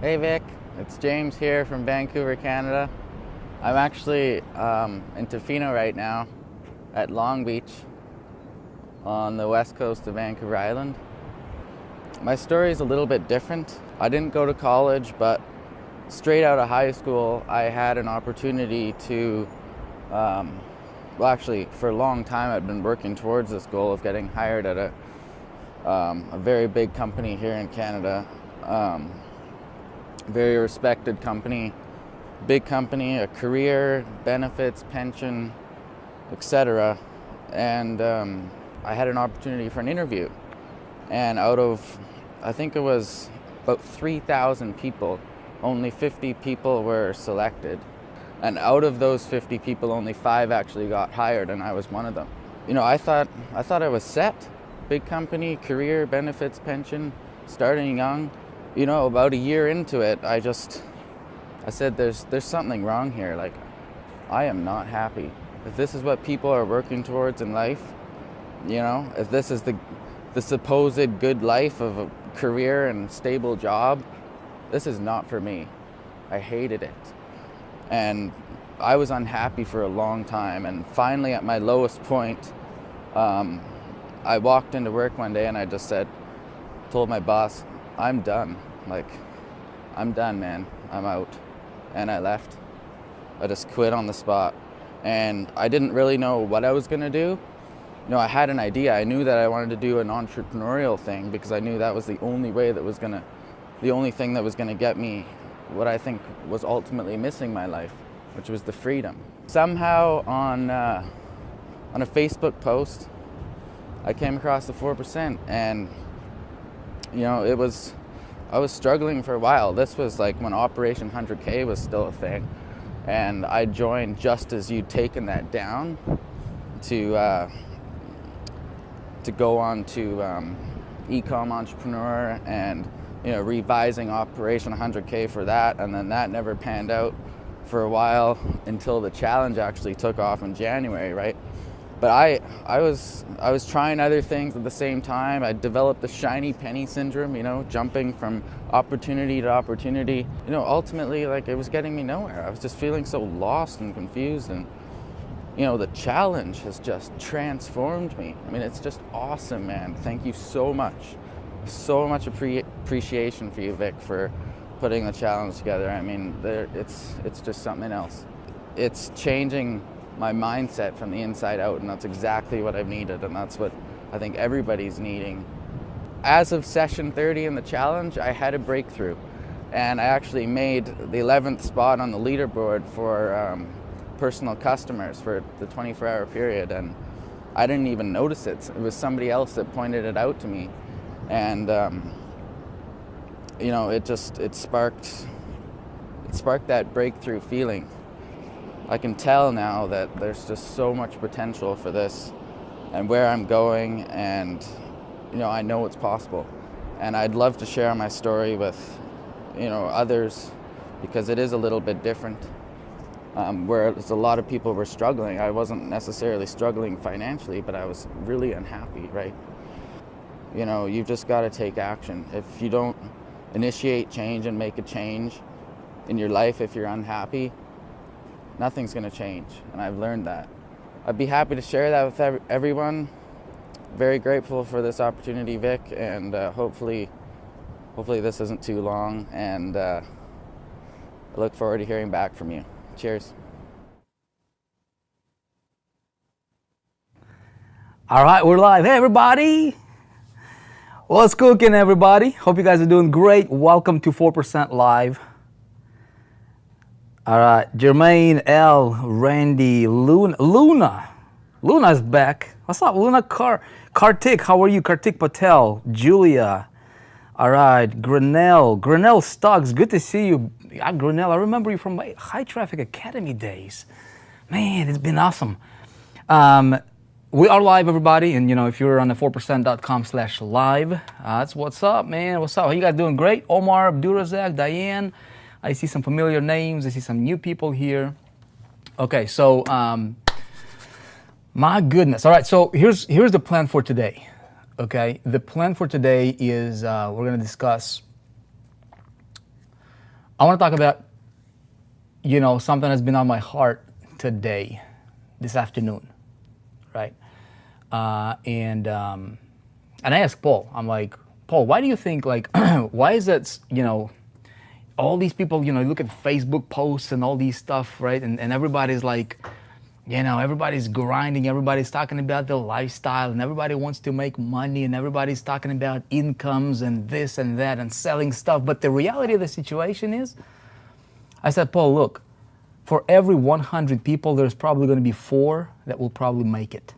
Hey Vic, it's James here from Vancouver, Canada. I'm actually in Tofino right now at Long Beach on the west coast of Vancouver Island. My story is a little bit different. I didn't go to college, but straight out of high school, I had an opportunity to, actually for a long time I'd been working towards this goal of getting hired at a very big company here in Canada. Very respected company, big company, a career, benefits, pension, etc. And I had an opportunity for an interview. And out of, I think it was about 3,000 people, only 50 people were selected. And out of those 50 people, only 5 actually got hired, and I was one of them. You know, I thought I was set. Big company, career, benefits, pension, starting young. You know, about a year into it, I said, there's something wrong here. Like, I am not happy. If this is what people are working towards in life, you know, if this is the supposed good life of a career and stable job, this is not for me. I hated it. And I was unhappy for a long time. And finally, at my lowest point, I walked into work one day and I just told my boss, I'm done. Like, I'm done, man. I'm out. And I left. I just quit on the spot. And I didn't really know what I was gonna do. You know, I had an idea. I knew that I wanted to do an entrepreneurial thing because I knew that was the only thing that was gonna get me what I think was ultimately missing in my life, which was the freedom. Somehow on a Facebook post, I came across the 4%, and you know, I was struggling for a while. This was like when Operation 100K was still a thing, and I joined just as you'd taken that down to go on to Ecom Entrepreneur, and you know, revising Operation 100K for that, and then that never panned out for a while until the challenge actually took off in January, right? But I was trying other things at the same time. I developed the shiny penny syndrome, you know, jumping from opportunity to opportunity. You know, ultimately, like, it was getting me nowhere. I was just feeling so lost and confused, and you know, the challenge has just transformed me. I mean, it's just awesome, man. Thank you so much. So much appreciation for you, Vic, for putting the challenge together. I mean, it's just something else. It's changing my mindset from the inside out, and that's exactly what I've needed, and that's what I think everybody's needing. As of session 30 in the challenge, I had a breakthrough, and I actually made the 11th spot on the leaderboard for personal customers for the 24-hour period, and I didn't even notice it. It was somebody else that pointed it out to me, and you know, it sparked that breakthrough feeling. I can tell now that there's just so much potential for this and where I'm going, and you know, I know it's possible. And I'd love to share my story with, you know, others, because it is a little bit different. Whereas a lot of people were struggling. I wasn't necessarily struggling financially, but I was really unhappy, right? You know, you've just got to take action. If you don't initiate change and make a change in your life, if you're unhappy, nothing's going to change, and I've learned that. I'd be happy to share that with everyone. Very grateful for this opportunity, Vic, and hopefully this isn't too long, and I look forward to hearing back from you. Cheers. All right, we're live. Hey, everybody. What's cooking, everybody? Hope you guys are doing great. Welcome to 4% Live. All right, Jermaine, L, Randy, Luna. Luna's back. What's up, Luna? Kartik, how are you? Kartik Patel, Julia. All right, Grinnell Stuggs, good to see you. Grinnell, I remember you from my High Traffic Academy days. Man, it's been awesome. We are live, everybody, and you know, if you're on the 4%.com/live, that's what's up, man. What's up? How you guys doing? Great. Omar, Abdurazak, Diane. I see some familiar names. I see some new people here. Okay, so my goodness. All right, so here's the plan for today. Okay, the plan for today is we're going to discuss I want to talk about, something that's been on my heart today, this afternoon, right? And I asked Paul, I'm like, Paul, why do you think, like, why is that, all these people, look at Facebook posts and all these stuff, right? And everybody's like, everybody's grinding, everybody's talking about their lifestyle, and everybody wants to make money, and everybody's talking about incomes and this and that and selling stuff. But the reality of the situation is, I said, Paul, look, for every 100 people, there's probably going to be 4 that will probably make it,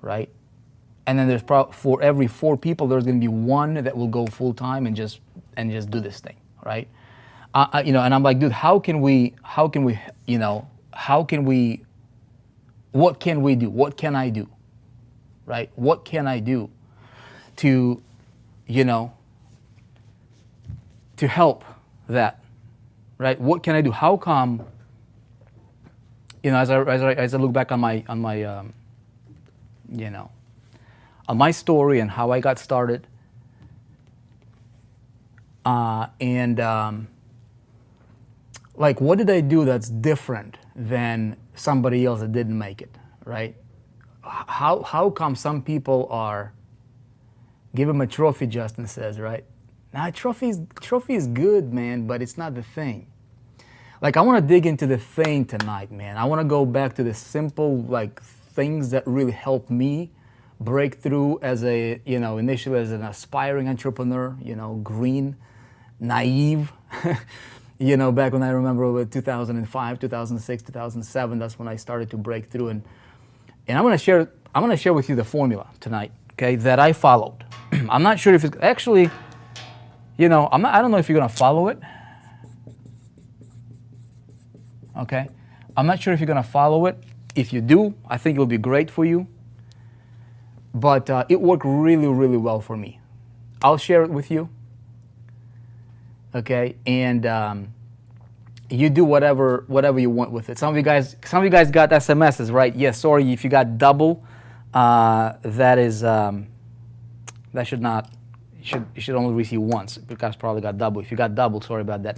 right? And then for every 4 people, there's going to be 1 that will go full time and just do this thing, right? And I'm like, dude, what can we do? What can I do, right? What can I do to help that, right? What can I do? How come, as I look back on my on my story and how I got started, like, what did I do that's different than somebody else that didn't make it, right? How come some people are, give him a trophy, Justin says, right? Nah, trophy is good, man, but it's not the thing. Like, I want to dig into the thing tonight, man. I want to go back to the simple, like, things that really helped me break through as initially as an aspiring entrepreneur, green, naive, back when I remember 2005, 2006, 2007, that's when I started to break through. And I'm going to share with you the formula tonight, okay, that I followed. I'm not sure if it's actually, I don't know if you're going to follow it. Okay? I'm not sure if you're going to follow it. If you do, I think it'll be great for you. But it worked really, really well for me. I'll share it with you. Okay? And you do whatever you want with it. Some of you guys got SMSs, right? Yes, sorry, if you got double, that should not, you should only receive once. You guys probably got double. If you got double, sorry about that.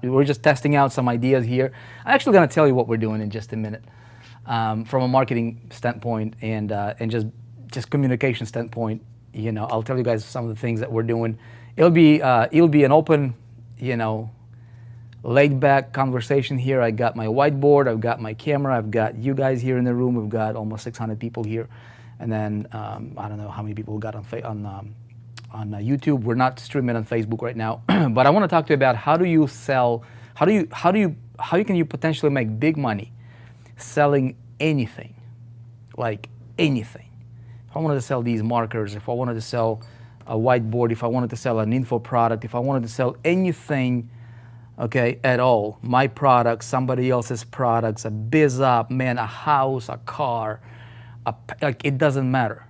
We're just testing out some ideas here. I'm actually going to tell you what we're doing in just a minute, from a marketing standpoint and just communication standpoint. I'll tell you guys some of the things that we're doing. It'll be an open, laid back conversation here. I got my whiteboard, I've got my camera, I've got you guys here in the room. We've got almost 600 people here, and then I don't know how many people we got on YouTube. We're not streaming on Facebook right now, but I want to talk to you about how can you potentially make big money selling anything, like anything. If I wanted to sell these markers, if I wanted to sell a whiteboard, if I wanted to sell an info product, if I wanted to sell anything, okay, at all, my products, somebody else's products, a biz up, man, a house, a car, like, it doesn't matter,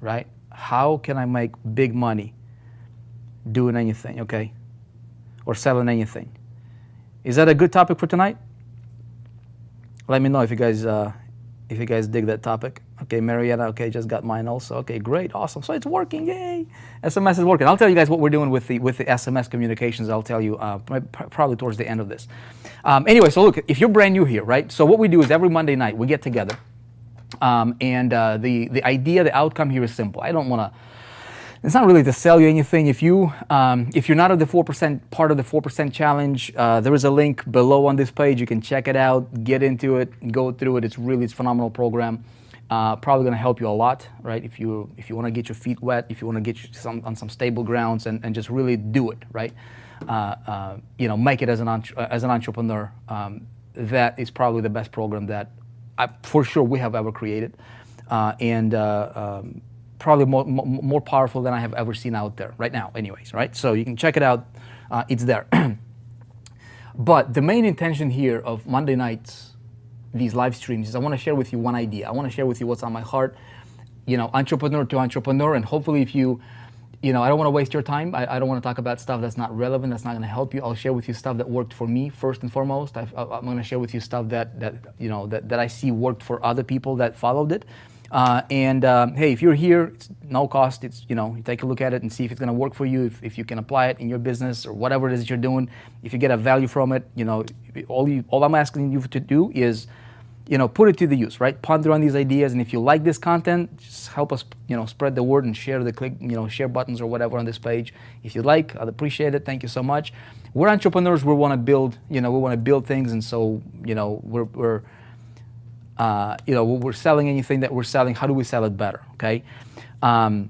right? How can I make big money doing anything, okay? Or selling anything? Is that a good topic for tonight? Let me know if you guys dig that topic. Okay, Marietta, okay, just got mine also. Okay, great, awesome. So it's working, yay! SMS is working. I'll tell you guys what we're doing with the SMS communications. I'll tell you probably towards the end of this. Anyway, so look, if you're brand new here, right? So what we do is every Monday night we get together, and the idea, the outcome here is simple. I don't want to. It's not really to sell you anything. If you're not at the 4% part of the 4% challenge, there is a link below on this page. You can check it out, get into it, go through it. It's a phenomenal program. Probably going to help you a lot, right? If you want to get your feet wet, if you want to get on some stable grounds and just really do it, right? Make it as an entrepreneur. That is probably the best program that for sure we have ever created, and probably more powerful than I have ever seen out there right now. Anyways, right? So you can check it out. It's there. But the main intention here of Monday nights, these live streams, is I want to share with you one idea. I want to share with you what's on my heart, entrepreneur to entrepreneur, and hopefully if I don't want to waste your time. I don't want to talk about stuff that's not relevant, that's not going to help you. I'll share with you stuff that worked for me first and foremost. I'm going to share with you stuff that I see worked for other people that followed it. Hey, if you're here, it's no cost. It's, you take a look at it and see if it's going to work for you, if you can apply it in your business or whatever it is that you're doing. If you get a value from it, all I'm asking you to do is, put it to the use, right? Ponder on these ideas, and if you like this content, just help us, spread the word and share share buttons or whatever on this page. If you like, I'd appreciate it. Thank you so much. We're entrepreneurs. We want to build, things, and so, we're we're selling anything that we're selling. How do we sell it better? Okay. All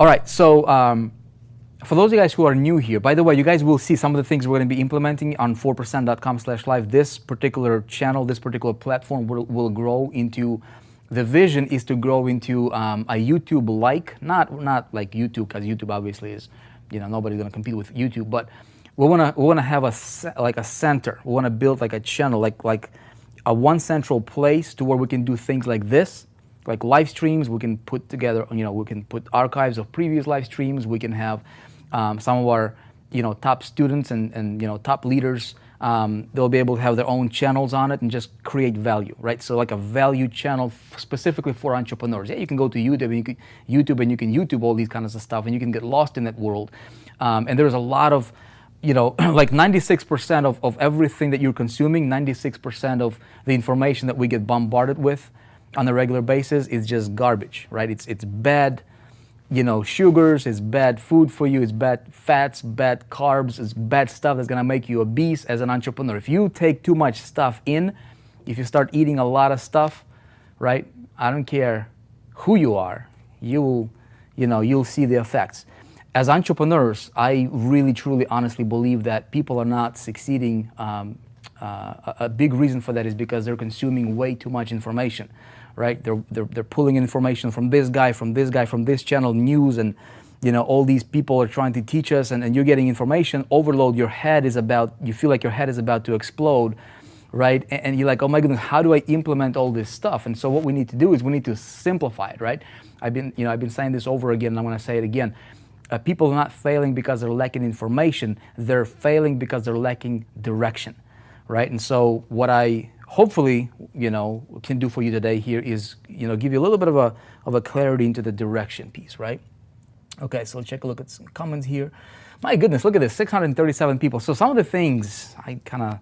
right. So for those of you guys who are new here, by the way, you guys will see some of the things we're going to be implementing on 4percent.com/live. This particular channel, this particular platform will grow into. The vision is to grow into a YouTube-like, not like YouTube, because YouTube obviously is, nobody's going to compete with YouTube, but we want to have a center. We want to build like a channel, like a one central place to where we can do things like this, like live streams. We can put together, we can put archives of previous live streams. We can have some of our, top students and top leaders. They'll be able to have their own channels on it and just create value, right? So like a value channel specifically for entrepreneurs. Yeah, you can go to YouTube and you can YouTube all these kinds of stuff, and you can get lost in that world. And there's a lot of, like 96% of everything that you're consuming, 96% of the information that we get bombarded with on a regular basis is just garbage, right? It's bad, sugars, it's bad food for you, it's bad fats, bad carbs, it's bad stuff that's gonna make you obese as an entrepreneur. If you take too much stuff in, if you start eating a lot of stuff, right? I don't care who you are, you'll see the effects. As entrepreneurs, I really, truly, honestly believe that people are not succeeding. A big reason for that is because they're consuming way too much information, right? They're pulling information from this guy, from this channel, news, and all these people are trying to teach us, and you're getting information overload. You feel like your head is about to explode, right? And you're like, oh my goodness, how do I implement all this stuff? And so what we need to do is we need to simplify it, right? I've been saying this over again, and I'm going to say it again. People are not failing because they're lacking information. They're failing because they're lacking direction, right? And so what I hopefully, can do for you today here is, give you a little bit of a clarity into the direction piece, right? Okay, so let's take a look at some comments here. My goodness, look at this, 637 people. So some of the things, I kind of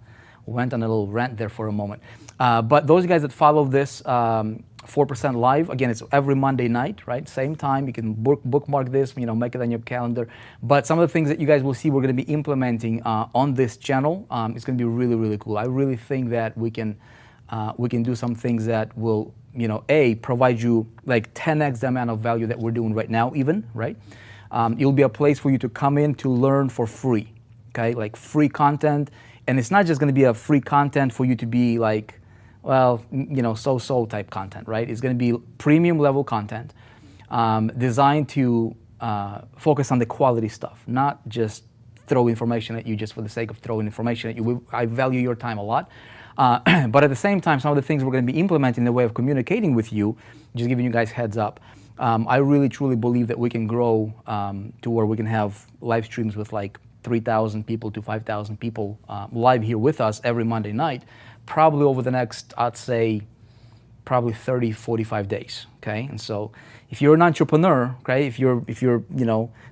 went on a little rant there for a moment. But those guys that follow this 4% Live, again, it's every Monday night, right? Same time. You can bookmark this, make it on your calendar. But some of the things that you guys will see we're going to be implementing on this channel, it's going to be really, really cool. I really think that we can do some things that will, provide you like 10x the amount of value that we're doing right now, even, right? It'll be a place for you to come in to learn for free, okay? Like free content. And it's not just going to be a free content for you to be like, well, so-so type content, right? It's going to be premium level content designed to focus on the quality stuff, not just throw information at you just for the sake of throwing information at you. I value your time a lot. But at the same time, some of the things we're going to be implementing in the way of communicating with you, just giving you guys heads up, I really, truly believe that we can grow to where we can have live streams with like 3,000 people to 5,000 people live here with us every Monday night, probably over the next, I'd say, probably 30, 45 days, okay? And so if you're an entrepreneur, okay, if you're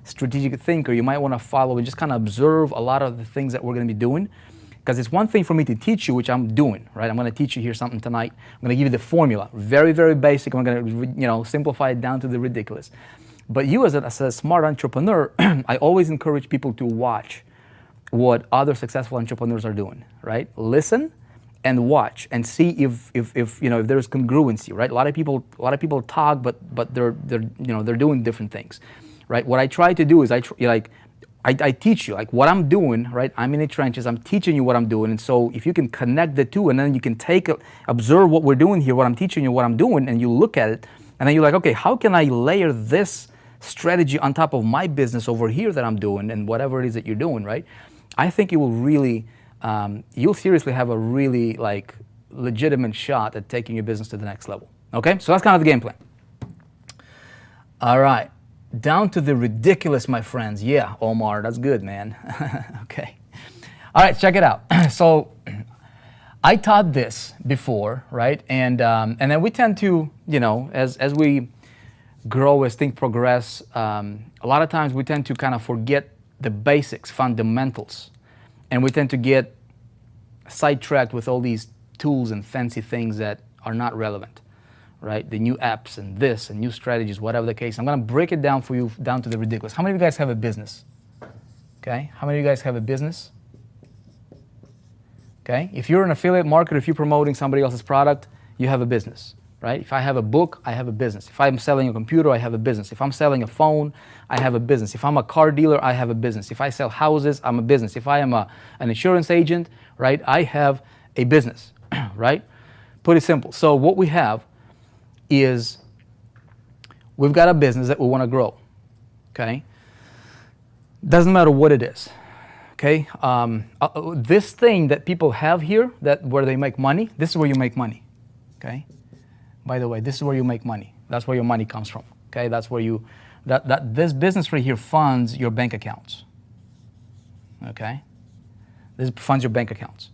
strategic thinker, you might want to follow and just kind of observe a lot of the things that we're going to be doing. Because it's one thing for me to teach you, which I'm doing, right? I'm going to teach you here something tonight. I'm going to give you the formula, very, very basic. I'm going to, simplify it down to the ridiculous. But you as a smart entrepreneur, I always encourage people to watch what other successful entrepreneurs are doing, right? Listen and watch and see if there's congruency, right? A lot of people talk, but they're doing different things, right? What I try to do is I teach you like what I'm doing, right? I'm in the trenches. I'm teaching you what I'm doing, and so if you can connect the two, and then you can observe what we're doing here, what I'm teaching you, what I'm doing, and you look at it, and then you're like, okay, how can I layer this strategy on top of my business over here that I'm doing, and whatever it is that you're doing, right? I think it will really, you'll seriously have a really like legitimate shot at taking your business to the next level. Okay, so that's kind of the game plan. All right. Down to the ridiculous, my friends. Yeah, Omar, that's good, man. Okay. All right, check it out. So I taught this before, right? And then we tend to, as we grow, as things progress, a lot of times we tend to kind of forget the basics, fundamentals, and we tend to get sidetracked with all these tools and fancy things that are not relevant, right? The new apps and this and new strategies, whatever the case. I'm gonna break it down for you down to the ridiculous. How many of you guys have a business? Okay, how many of you guys have a business? Okay, if you're an affiliate marketer, if you're promoting somebody else's product, you have a business, right? If I have a book, I have a business. If I'm selling a computer, I have a business. If I'm selling a phone, I have a business. If I'm a car dealer, I have a business. If I sell houses, I'm a business. If I am an insurance agent, right, I have a business, right? Pretty simple. So what we have is we've got a business that we want to grow, okay? Doesn't matter what it is. Okay, this thing that people have here, that where they make money, this is where you make money. Okay, by the way, this is where you make money. That's where your money comes from. Okay, that's where you this business right here funds your bank accounts. Okay, this funds your bank accounts.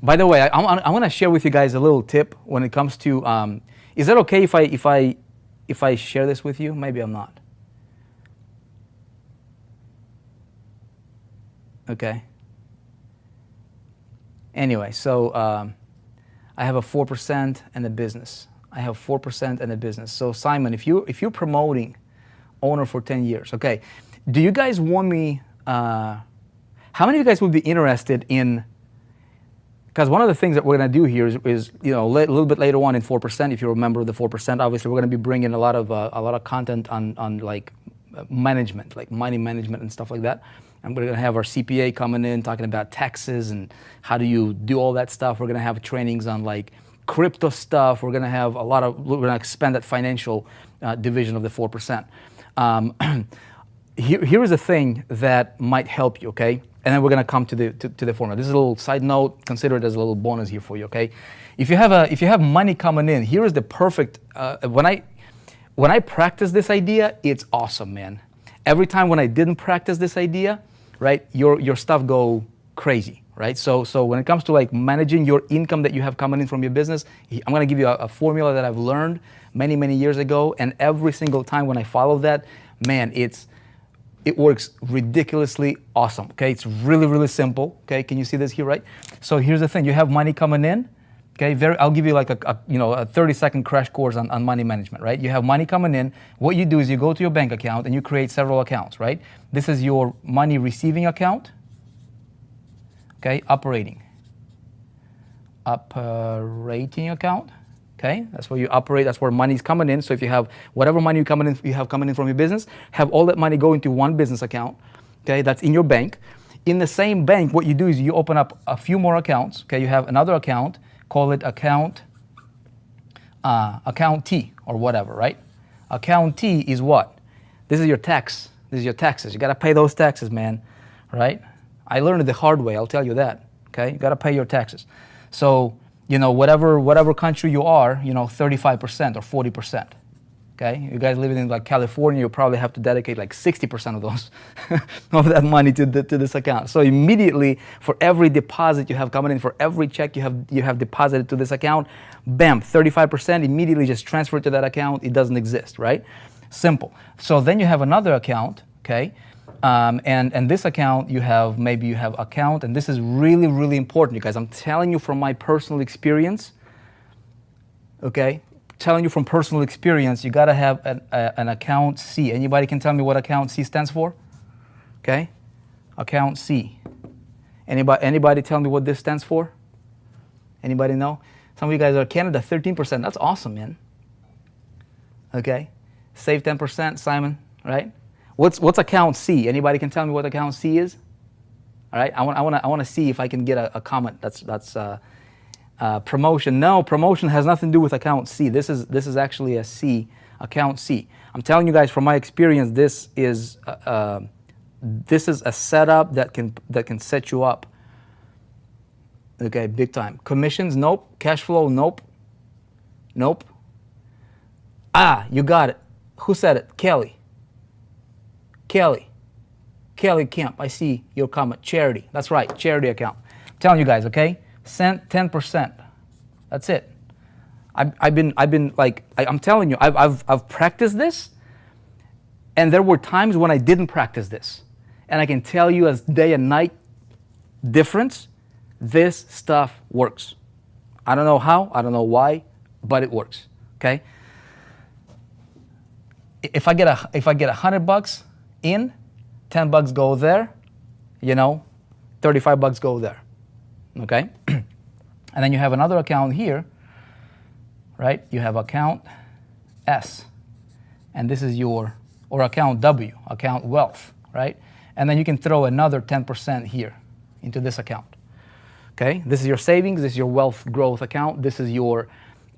By the way, I want to share with you guys a little tip when it comes to. Is that okay if I share this with you? Maybe I'm not. Okay. Anyway, so I have a 4% in the business. I have 4% in the business. So Simon, if you're promoting owner for 10 years, okay, do you guys want me? How many of you guys would be interested in? Because one of the things that we're going to do here is a little bit later on in 4%. If you remember the 4%, obviously we're going to be bringing a lot of content on like management, like money management and stuff like that. And we're going to have our CPA coming in talking about taxes and how do you do all that stuff. We're going to have trainings on like crypto stuff. We're going to have we're going to expand that financial division of the 4%. Here is a thing that might help you, okay? And then we're going to come to the formula. This is a little side note. Consider it as a little bonus here for you, okay? If you have money coming in, here is the perfect. When I practice this idea, it's awesome, man. Every time when I didn't practice this idea, right, your stuff go crazy, right? So when it comes to like managing your income that you have coming in from your business, I'm going to give you a formula that I've learned many years ago, and every single time when I follow that, man, it works ridiculously awesome. Okay, it's really simple. Okay, can you see this here, right? So here's the thing: you have money coming in. Okay, I'll give you like a 30-second crash course on money management, right? You have money coming in. What you do is you go to your bank account and you create several accounts, right? This is your money receiving account. Okay, operating account. Okay, that's where you operate. That's where money's coming in. So if you have whatever money you have coming in from your business, have all that money go into one business account. Okay, that's in your bank. In the same bank, what you do is you open up a few more accounts. Okay, you have another account. Call it account T or whatever, right? Account T is what? This is your tax. This is your taxes. You got to pay those taxes, man, right? I learned it the hard way. I'll tell you that. Okay, you got to pay your taxes. So whatever country you are, 35% or 40%. Okay, you guys living in like California, you probably have to dedicate like 60% of those of that money to this account. So immediately, for every deposit you have coming in, for every check you have deposited to this account, bam, 35% immediately just transferred to that account. It doesn't exist, right? Simple. So then you have another account, okay, and this account you have account, and this is really important, you guys. I'm telling you from my personal experience, okay. Telling you from personal experience, you got to have an account C. Anybody can tell me what account C stands for? Okay, account C. Anybody tell me what this stands for? Anybody know? Some of you guys are Canada, 13%. That's awesome, man. Okay, save 10%, Simon. Right? What's account C? Anybody can tell me what account C is? All right, I want to see if I can get a comment. That's promotion. No, promotion has nothing to do with account C. This is actually a C, account C. I'm telling you guys from my experience, this is a setup that can set you up. Okay, big time. Commissions, nope. Cash flow, nope. You got it. Who said it? Kelly Kemp. I see your comment. Charity. That's right, charity account. I'm telling you guys, okay? 10%. That's it. I've been like, I'm telling you, I've practiced this, and there were times when I didn't practice this. And I can tell you as day and night difference, this stuff works. I don't know how, I don't know why, but it works, okay? If I get $100 in, $10 go there, you know, $35 go there, okay? And then you have another account here, right? You have account S, and this is your, or account W, account wealth, right? And then you can throw another 10% here into this account, okay? This is your savings, this is your wealth growth account, this is your,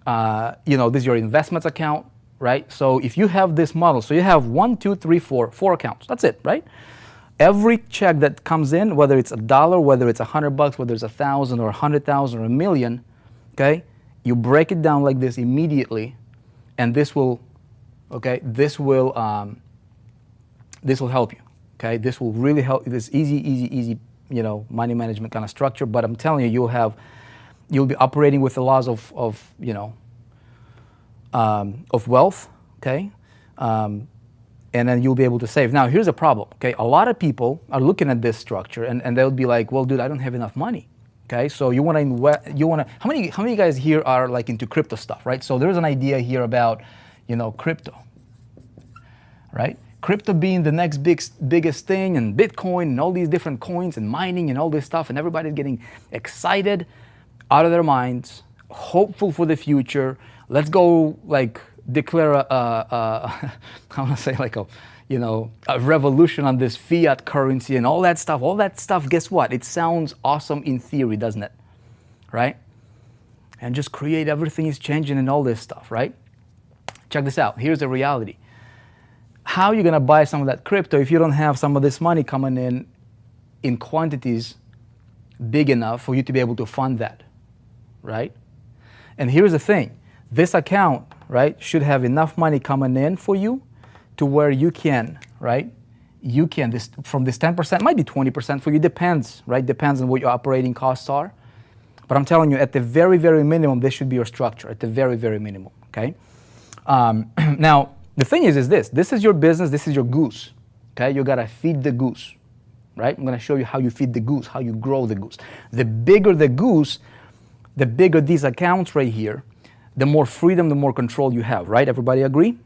this is your investments account, right? So if you have this model, so you have 1, 2, 3, 4 accounts, that's it, right? Every check that comes in, whether it's $1, whether it's $100, whether it's 1,000 or 100,000 or a million, okay? You break it down like this immediately, and this will, okay, this will help you, okay? This will really help. This easy, you know, money management kind of structure. But I'm telling you, you'll be operating with the laws of wealth, okay? And then you'll be able to save. Now, here's a problem, okay? A lot of people are looking at this structure, and they'll be like, well, dude, I don't have enough money. Okay, so you want to, how many guys here are like into crypto stuff, right? So there's an idea here about, you know, crypto, right? Crypto being the next biggest thing, and Bitcoin and all these different coins and mining and all this stuff, and everybody's getting excited out of their minds, hopeful for the future. Let's go like declare I want to say like a revolution on this fiat currency and all that stuff. All that stuff, guess what? It sounds awesome in theory, doesn't it? Right? And just create everything is changing and all this stuff, right? Check this out. Here's the reality. How are you going to buy some of that crypto if you don't have some of this money coming in quantities big enough for you to be able to fund that, right? And here's the thing. This account, right, should have enough money coming in for you to where you can, right? You can, from this 10%, might be 20% for you, depends, right? Depends on what your operating costs are. But I'm telling you, at the very, very minimum, this should be your structure, at the very, very minimum, okay? Now, the thing is this is your business, this is your goose, okay? You gotta feed the goose, right? I'm gonna show you how you feed the goose, how you grow the goose. The bigger the goose, the bigger these accounts right here, the more freedom, the more control you have, right? Everybody agree?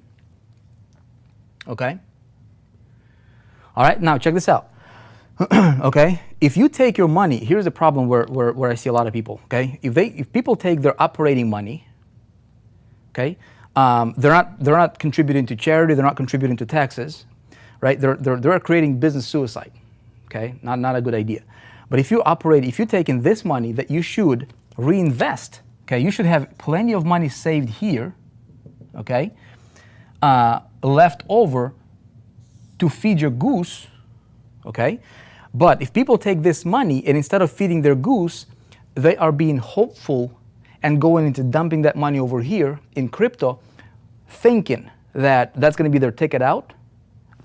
Okay. All right, now check this out. Okay, if you take your money, here's the problem where I see a lot of people, okay? If people take their operating money, okay, they're not contributing to charity, they're not contributing to taxes, right? They're creating business suicide, okay? Not a good idea. But if you take in this money that you should reinvest, okay, you should have plenty of money saved here, okay, left over to feed your goose, okay? But if people take this money and instead of feeding their goose, they are being hopeful and going into dumping that money over here in crypto, thinking that that's going to be their ticket out.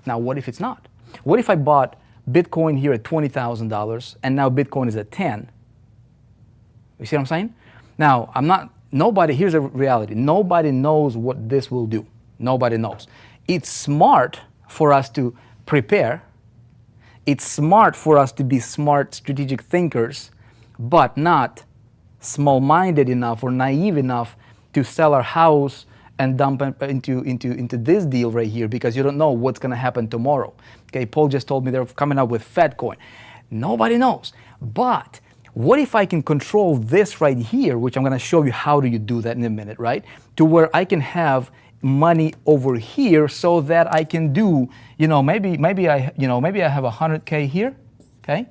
Now, what if it's not? What if I bought Bitcoin here at $20,000 and now Bitcoin is at 10? You see what I'm saying? Now, here's a reality. Nobody knows what this will do. Nobody knows. It's smart for us to prepare. It's smart for us to be smart, strategic thinkers, but not small-minded enough or naive enough to sell our house and dump into this deal right here because you don't know what's going to happen tomorrow. Okay, Paul just told me they're coming up with Fedcoin. Nobody knows. But what if I can control this right here, which I'm going to show you how do you do that in a minute, right? To where I can have money over here so that I can do, maybe I have 100K here, okay?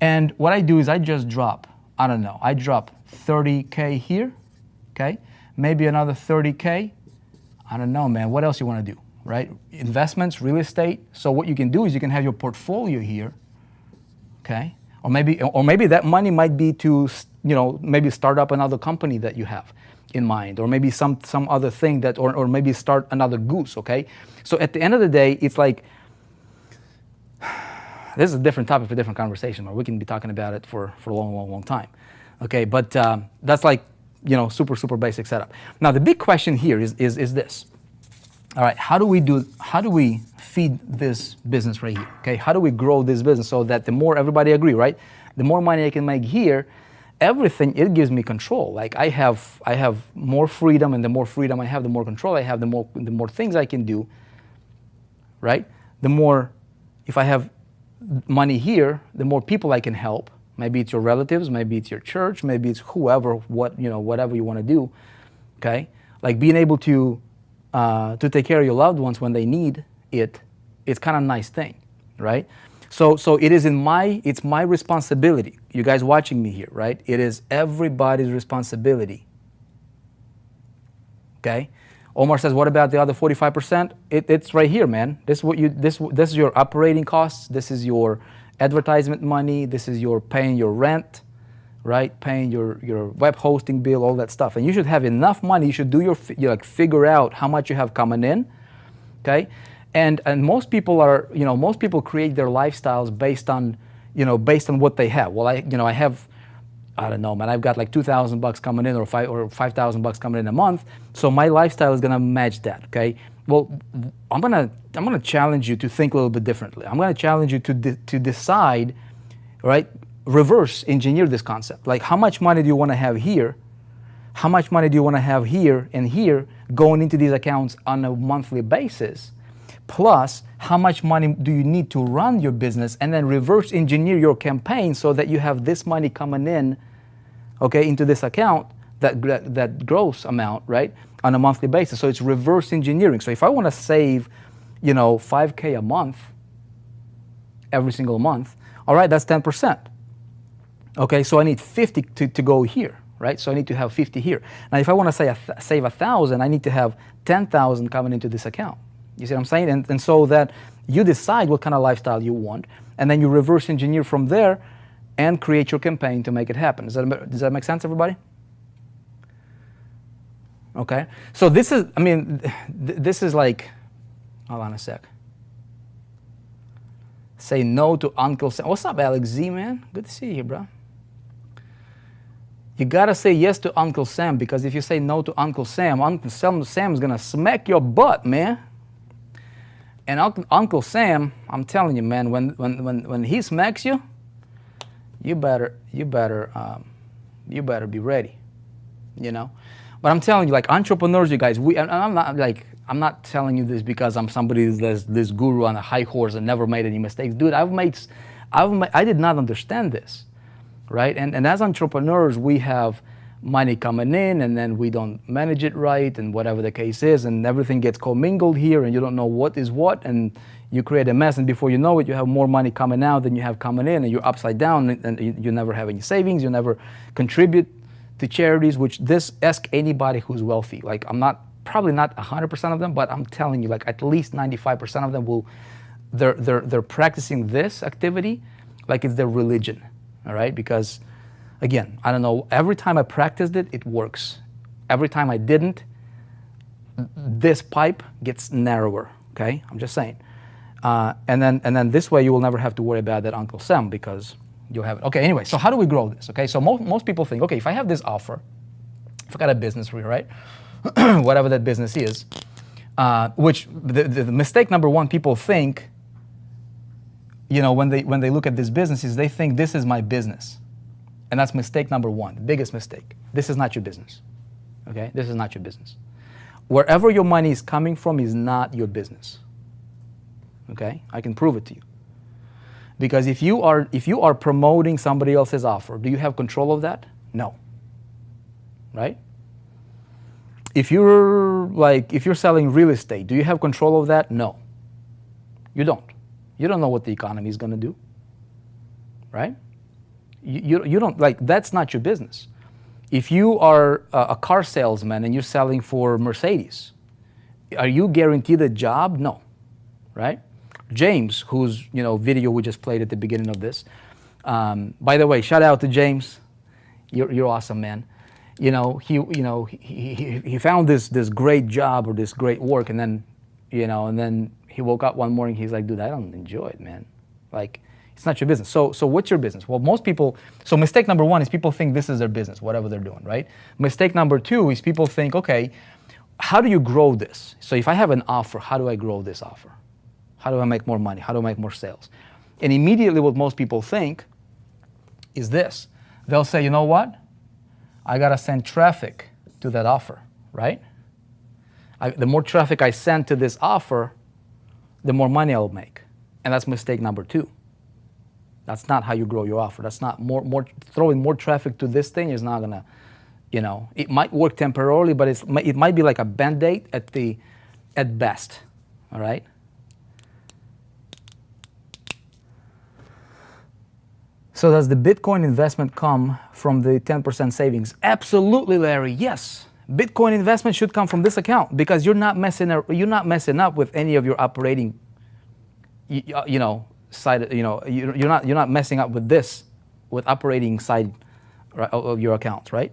And what I do is I just drop, I drop 30K here, okay? Maybe another 30K. I don't know, man. What else you want to do, right? Investments, real estate. So what you can do is you can have your portfolio here, okay? Or maybe that money might be to, maybe start up another company that you have in mind, or maybe some other thing that, or maybe start another goose, okay? So at the end of the day, it's like, this is a different topic for a different conversation, or we can be talking about it for a long time. Okay, but that's like, super, super basic setup. Now, the big question here is this. All right, how do we feed this business right here? Okay, how do we grow this business so that the more, everybody agree, right? The more money I can make here, everything, it gives me control. Like I have more freedom, and the more freedom I have, the more control I have, the more things I can do, right? The more, if I have money here, the more people I can help. Maybe it's your relatives, maybe it's your church, maybe it's whoever, whatever you want to do, okay? Like being able to take care of your loved ones when they need it, it's kind of a nice thing, right? So it's my responsibility. You guys watching me here, right? It is everybody's responsibility. Okay? Omar says, what about the other 45%? It's right here, man. This is your operating costs. This is your advertisement money. This is your paying your rent, right? Paying your web hosting bill, all that stuff. And you should have enough money. You should do figure out how much you have coming in, okay? And most people most people create their lifestyles based on what they have. Well, I have, I don't know, man, I've got like $2,000 coming in or $5,000 coming in a month. So my lifestyle is gonna match that, okay? Well, I'm gonna challenge you to think a little bit differently. I'm gonna challenge you to decide, right? Reverse engineer this concept. Like, how much money do you want to have here? How much money do you want to have here and here going into these accounts on a monthly basis? Plus, how much money do you need to run your business, and then reverse engineer your campaign so that you have this money coming in, okay, into this account, that gross amount, right, on a monthly basis. So it's reverse engineering. So if I want to save, $5K a month, every single month, all right, that's 10%. Okay, so I need 50 to go here, right? So I need to have 50 here. Now, if I want to save 1,000, I need to have 10,000 coming into this account. You see what I'm saying? And so that you decide what kind of lifestyle you want, and then you reverse engineer from there and create your campaign to make it happen. Does that make sense, everybody? Okay. So this is like, hold on a sec. Say no to Uncle Sam. What's up, Alex Z, man? Good to see you, bro. You gotta say yes to Uncle Sam, because if you say no to Uncle Sam is gonna smack your butt, man. And Uncle Sam, I'm telling you, man, when he smacks you, you better be ready, But I'm telling you, like entrepreneurs, you guys, I'm not telling you this because I'm somebody that's this guru on a high horse and never made any mistakes, dude. I did not understand this, right? And as entrepreneurs, we have money coming in, and then we don't manage it right, and whatever the case is, and everything gets commingled here, and you don't know what is what, and you create a mess, and before you know it, you have more money coming out than you have coming in, and you're upside down, and you never have any savings, you never contribute to charities, which ask anybody who's wealthy. Like, probably not 100% of them, but I'm telling you, like at least 95% of them they're practicing this activity like it's their religion, all right? Because again, I don't know, every time I practiced it, it works. Every time I didn't, this pipe gets narrower, okay? I'm just saying. And then this way you will never have to worry about that Uncle Sam, because you'll have it. Okay, anyway, so how do we grow this, okay? So most people think, okay, if I have this offer, if I got a business for you, right? Whatever that business is, which the mistake number one, people think, when they look at this business, is they think this is my business. And that's mistake number one, the biggest mistake. This is not your business, okay? This is not your business. Wherever your money is coming from is not your business, okay? I can prove it to you. Because if you are promoting somebody else's offer, do you have control of that? No, right? If you're selling real estate, do you have control of that? No, you don't. You don't know what the economy is going to do, right? You don't, that's not your business. If you are a car salesman and you're selling for Mercedes, are you guaranteed a job? No, right? James, whose video we just played at the beginning of this. By the way, shout out to James. You're awesome, man. He found this great job or this great work, and then he woke up one morning. He's like, dude, I don't enjoy it, man. Like, It's not your business. So what's your business? Well, most people, so mistake number one is people think this is their business, whatever they're doing, right? Mistake number two is people think, okay, how do you grow this? So if I have an offer, how do I grow this offer? How do I make more money? How do I make more sales? And immediately what most people think is this. They'll say, you know what? I got to send traffic to that offer, right? The more traffic I send to this offer, the more money I'll make. And that's mistake number two. That's not how you grow your offer. That's not throwing more traffic to this thing is not gonna, it might work temporarily, but it might be like a Band-Aid at best, all right? So does the Bitcoin investment come from the 10% savings? Absolutely, Larry, yes. Bitcoin investment should come from this account because you're not messing up with any of your operating, side. You're not messing up with operating side of your account, right?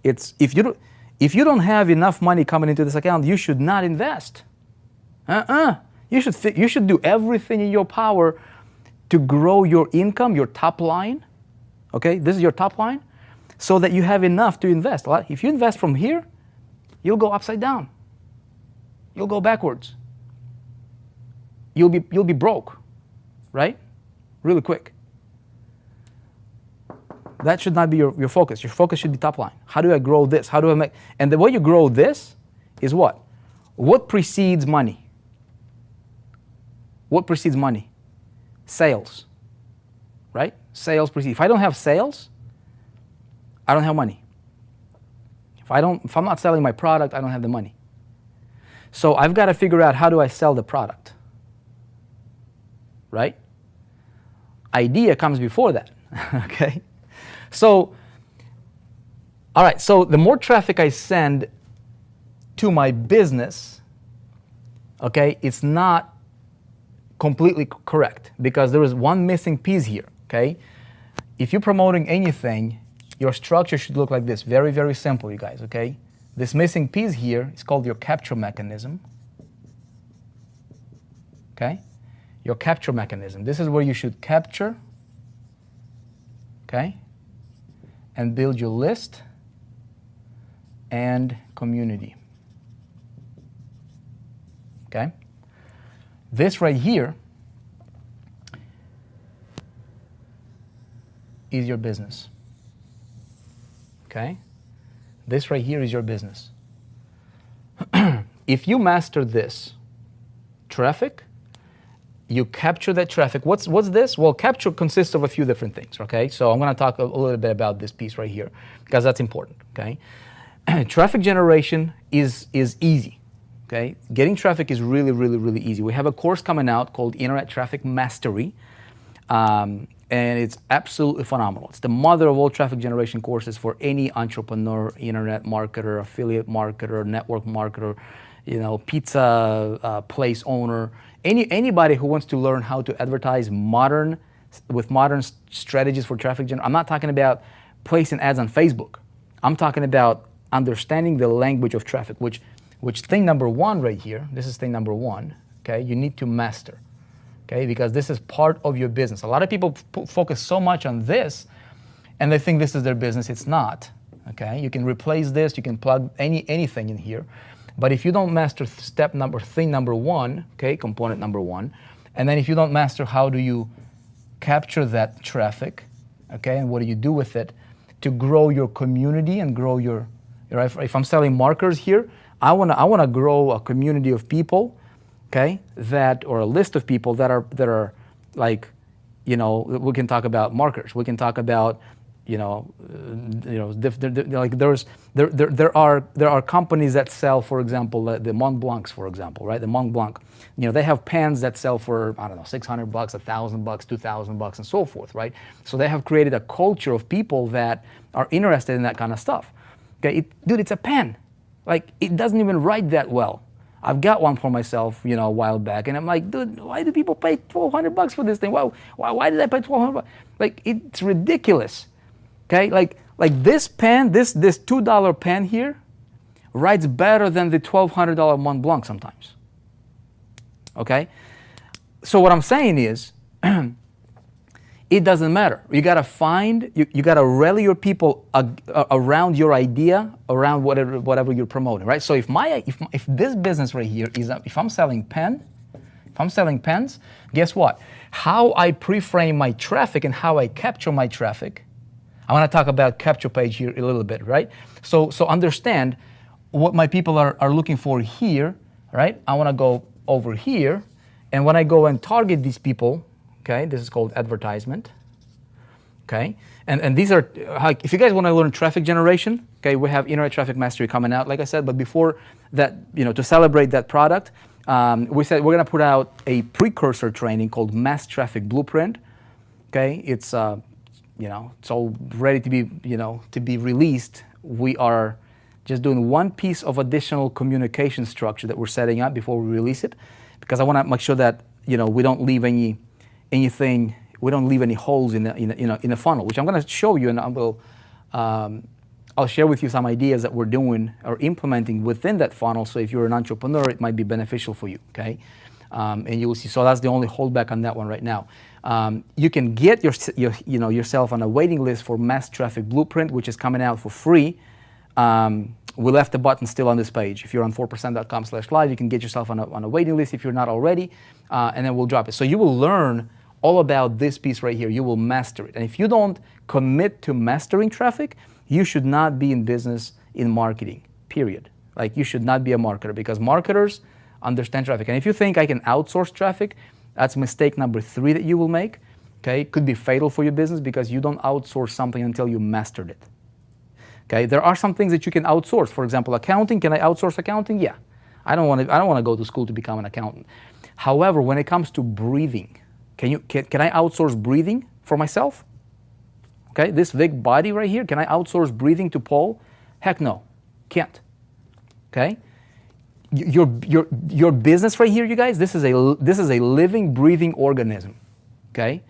It's if you don't have enough money coming into this account, you should not invest. You should do everything in your power to grow your income, your top line. Okay, this is your top line. So that you have enough to invest. If you invest from here, you'll go upside down. You'll go backwards. You'll be broke, right? Really quick. That should not be your focus. Your focus should be top line. How do I grow this? How do I make? And the way you grow this is what? What precedes money? What precedes money? Sales, right? Sales precedes. If I don't have sales, I don't have money. If I'm not selling my product, I don't have the money. So I've got to figure out how do I sell the product, right? Idea comes before that, okay? So, all right, so the more traffic I send to my business, okay, it's not completely correct because there is one missing piece here, okay? If you're promoting anything, your structure should look like this. Very, very simple, you guys, okay? This missing piece here is called your capture mechanism. Okay? Your capture mechanism. This is where you should capture, okay? And build your list and community. Okay? This right here is your business. Okay? This right here is your business. If you master this traffic, you capture that traffic. What's this? Well, capture consists of a few different things, okay? So I'm going to talk a little bit about this piece right here because that's important, okay? Traffic generation is easy, okay? Getting traffic is really, really, really easy. We have a course coming out called Internet Traffic Mastery. And it's absolutely phenomenal. It's the mother of all traffic generation courses for any entrepreneur, internet marketer, affiliate marketer, network marketer, pizza place owner, anybody who wants to learn how to advertise with modern strategies for traffic generation. I'm not talking about placing ads on Facebook. I'm talking about understanding the language of traffic, which thing number one right here, this is thing number one, okay, you need to master. Okay, because this is part of your business. A lot of people focus so much on this, and they think this is their business. It's not. Okay, you can replace this. You can plug anything in here, but if you don't master thing number one, okay, component number one, and then if you don't master how do you capture that traffic, okay, and what do you do with it to grow your community and grow your. If I'm selling markers here, I wanna grow a community of people. Okay, or a list of people that are like, we can talk about markers. We can talk about, there are companies that sell, for example, the Mont Blancs, for example, right? The Mont Blanc, they have pens that sell for $600, $1,000, $2,000, and so forth, right? So they have created a culture of people that are interested in that kind of stuff. Okay, dude, it's a pen. Like it doesn't even write that well. I've got one for myself, a while back, and I'm like, dude, why do people pay $1,200 for this thing? Why did I pay $1,200? Like, it's ridiculous. Okay, like this pen, this $2 pen here, writes better than the $1,200 Mont Blanc sometimes. Okay, so what I'm saying is, It doesn't matter. You gotta find, you gotta rally your people around your idea, around whatever you're promoting, right? So if this business right here is, if I'm selling pens, guess what? How I pre-frame my traffic and how I capture my traffic. I want to talk about capture page here a little bit, right? So understand what my people are looking for here, right? I want to go over here, and when I go and target these people, okay, this is called advertisement, okay? And these are, like, if you guys want to learn traffic generation, okay, we have Internet Traffic Mastery coming out, like I said, but before that, to celebrate that product, we said we're going to put out a precursor training called Mass Traffic Blueprint, okay? It's, it's all ready to be, to be released. We are just doing one piece of additional communication structure that we're setting up before we release it, because I want to make sure that, we don't leave anything, we don't leave any holes in the funnel, which I'm going to show you, and I'll share with you some ideas that we're doing or implementing within that funnel. So if you're an entrepreneur, it might be beneficial for you, okay? And you will see. So that's the only holdback on that one right now. You can get yourself on a waiting list for Mass Traffic Blueprint, which is coming out for free. We left the button still on this page. If you're on 4%.com/live, you can get yourself on a waiting list if you're not already, and then we'll drop it. So you will learn all about this piece right here. You will master it. And if you don't commit to mastering traffic, you should not be in business in marketing, period. Like, you should not be a marketer, because marketers understand traffic. And if you think I can outsource traffic, that's mistake number 3 that you will make, okay? It could be fatal for your business, because you don't outsource something until you mastered it. Okay, there are some things that you can outsource. For example, accounting. Can I outsource accounting? Yeah. I don't want to go to school to become an accountant. However, when it comes to breathing, can I outsource breathing for myself? Okay, this Vick body right here, can I outsource breathing to Paul? Heck no, can't. Okay, your business right here, you guys. This is a living, breathing organism. Okay,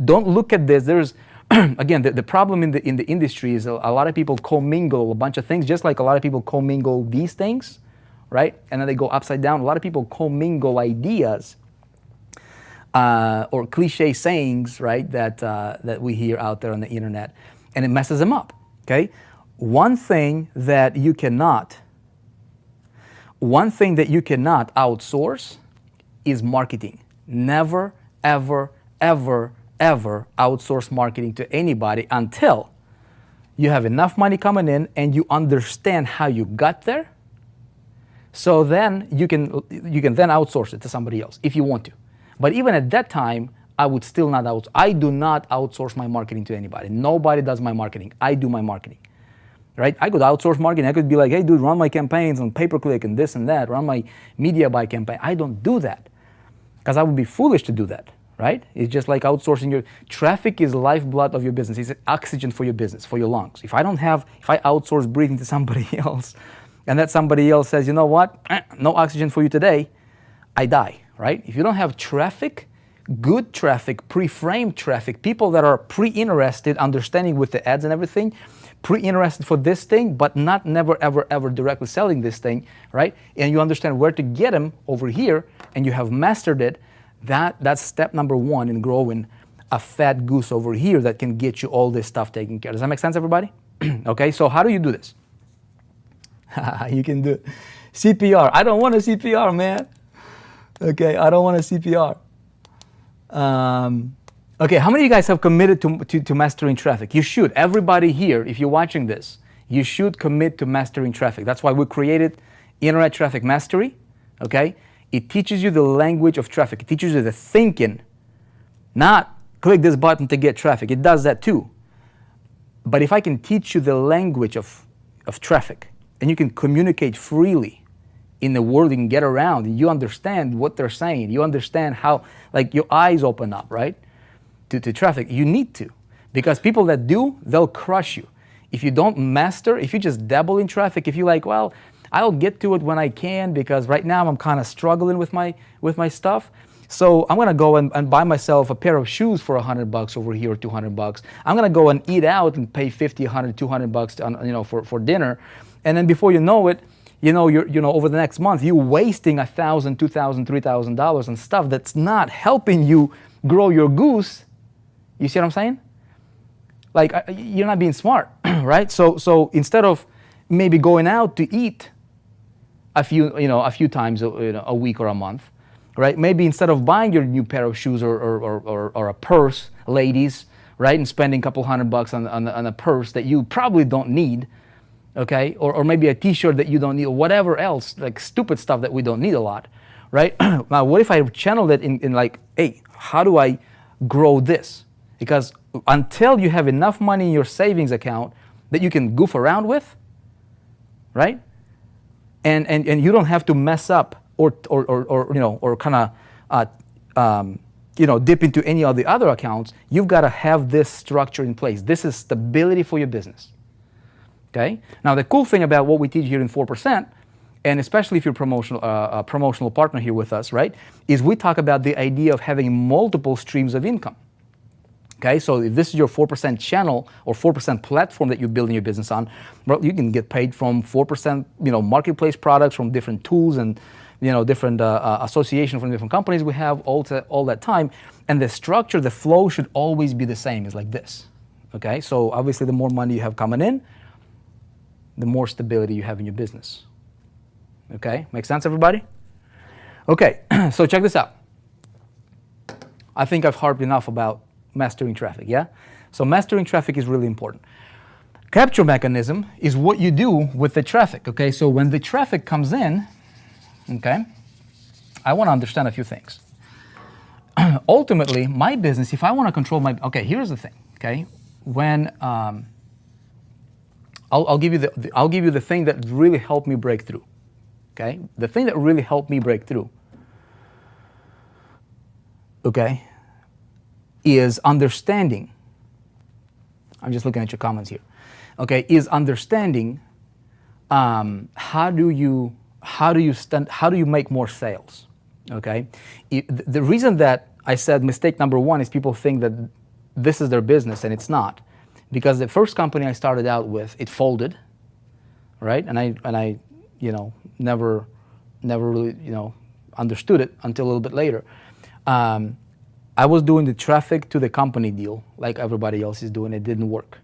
don't look at this. There's again, the problem in the industry is a lot of people commingle a bunch of things, just like a lot of people commingle these things, right? And then they go upside down. A lot of people commingle ideas or cliche sayings, right? That we hear out there on the internet, and it messes them up. Okay, one thing that you cannot outsource is marketing. Never, ever, ever, ever outsource marketing to anybody until you have enough money coming in and you understand how you got there. So then you can then outsource it to somebody else if you want to. But even at that time, I would still not outsource. I do not outsource my marketing to anybody. Nobody does my marketing. I do my marketing. Right? I could outsource marketing. I could be like, hey, dude, run my campaigns on pay-per-click and this and that. Run my media buy campaign. I don't do that, because I would be foolish to do that. Right? It's just like outsourcing your traffic is lifeblood of your business. It's oxygen for your business, for your lungs. If I outsource breathing to somebody else, and that somebody else says, you know what, no oxygen for you today, I die, right? If you don't have traffic, good traffic, pre-framed traffic, people that are pre-interested, understanding with the ads and everything, pre-interested for this thing, but not never, ever, ever directly selling this thing, right? And you understand where to get them over here, and you have mastered it. That's step number 1 in growing a fat goose over here that can get you all this stuff taken care of. Does that make sense, everybody? Okay, so how do you do this? You can do it. CPR. I don't want a CPR, man. Okay, I don't want a CPR. Okay, how many of you guys have committed to mastering traffic? You should. Everybody here, if you're watching this, you should commit to mastering traffic. That's why we created Internet Traffic Mastery, okay? It teaches you the language of traffic. It teaches you the thinking, not click this button to get traffic. It does that too. But if I can teach you the language of traffic, and you can communicate freely in the world, you can get around, and you understand what they're saying. You understand how, like, your eyes open up, right, to traffic. You need to, because people that do, they'll crush you. If you don't master, if you just dabble in traffic, if you're like, well, I'll get to it when I can, because right now I'm kind of struggling with my stuff. So I'm gonna go and buy myself a pair of shoes for $100 over here, or $200. I'm gonna go and eat out and pay $50, $100, $200 for dinner, and then before you know it, you're over the next month, you're wasting $1,000, $2,000, $3,000 on stuff that's not helping you grow your goose. You see what I'm saying? Like, you're not being smart, right? So instead of maybe going out to eat a few times a week or a month, right? Maybe instead of buying your new pair of shoes or a purse, ladies, right, and spending a couple $100 on a purse that you probably don't need, okay, or maybe a T-shirt that you don't need, or whatever else, like stupid stuff that we don't need a lot, right? Now, what if I channel it in like, hey, how do I grow this? Because until you have enough money in your savings account that you can goof around with, right? And you don't have to mess up or kind of dip into any of the other accounts. You've got to have this structure in place. This is stability for your business. Okay. Now the cool thing about what we teach here in 4%, and especially if you're a promotional partner here with us, right, is we talk about the idea of having multiple streams of income. Okay, so if this is your 4% channel or 4% platform that you're building your business on, well, you can get paid from 4%, marketplace products from different tools and, different association from different companies we have all that time. And the structure, the flow should always be the same. It's like this. Okay, so obviously the more money you have coming in, the more stability you have in your business. Okay, make sense, everybody? Okay, so check this out. I think I've harped enough about mastering traffic, yeah? So mastering traffic is really important. Capture mechanism is what you do with the traffic, okay? So when the traffic comes in, okay, I want to understand a few things. Ultimately, my business, if I want to control okay, here's the thing, okay? When, I'll give you the thing that really helped me break through, okay? The thing that really helped me break through, okay, is understanding. I'm just looking at your comments here. Okay, is understanding how do you make more sales? Okay, the reason that I said mistake number one is people think that this is their business and it's not, because the first company I started out with, it folded, right? And I never really understood it until a little bit later. I was doing the traffic to the company deal like everybody else is doing. It didn't work,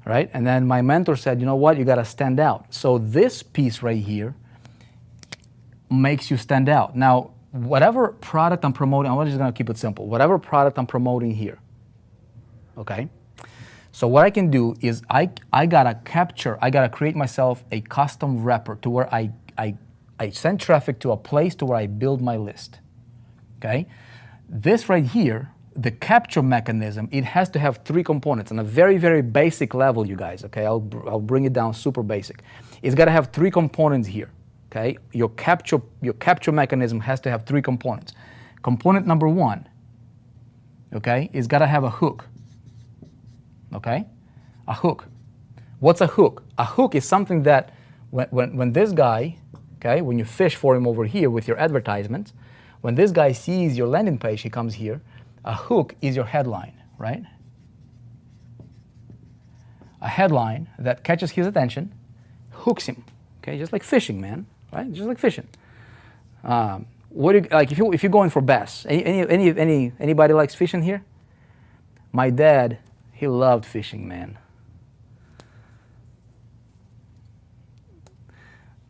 right? And then my mentor said, you know what, you got to stand out. So this piece right here makes you stand out. Now, whatever product I'm promoting, I'm just going to keep it simple. Whatever product I'm promoting here, okay? So what I can do is I got to create myself a custom wrapper to where I send traffic to a place to where I build my list, okay? This right here, the capture mechanism, it has to have three components on a very, very basic level, you guys, okay? I'll bring it down super basic. It's got to have three components here, okay? Your capture mechanism has to have three components. Component number one, okay, is got to have a hook, okay? A hook. What's a hook? A hook is something that when this guy, okay, when you fish for him over here with your advertisements, when this guy sees your landing page, he comes here, a hook is your headline, right? A headline that catches his attention, hooks him, okay? Just like fishing, man, right? Just like fishing. What do you, like if you're going for bass? Anybody likes fishing here? My dad, he loved fishing, man.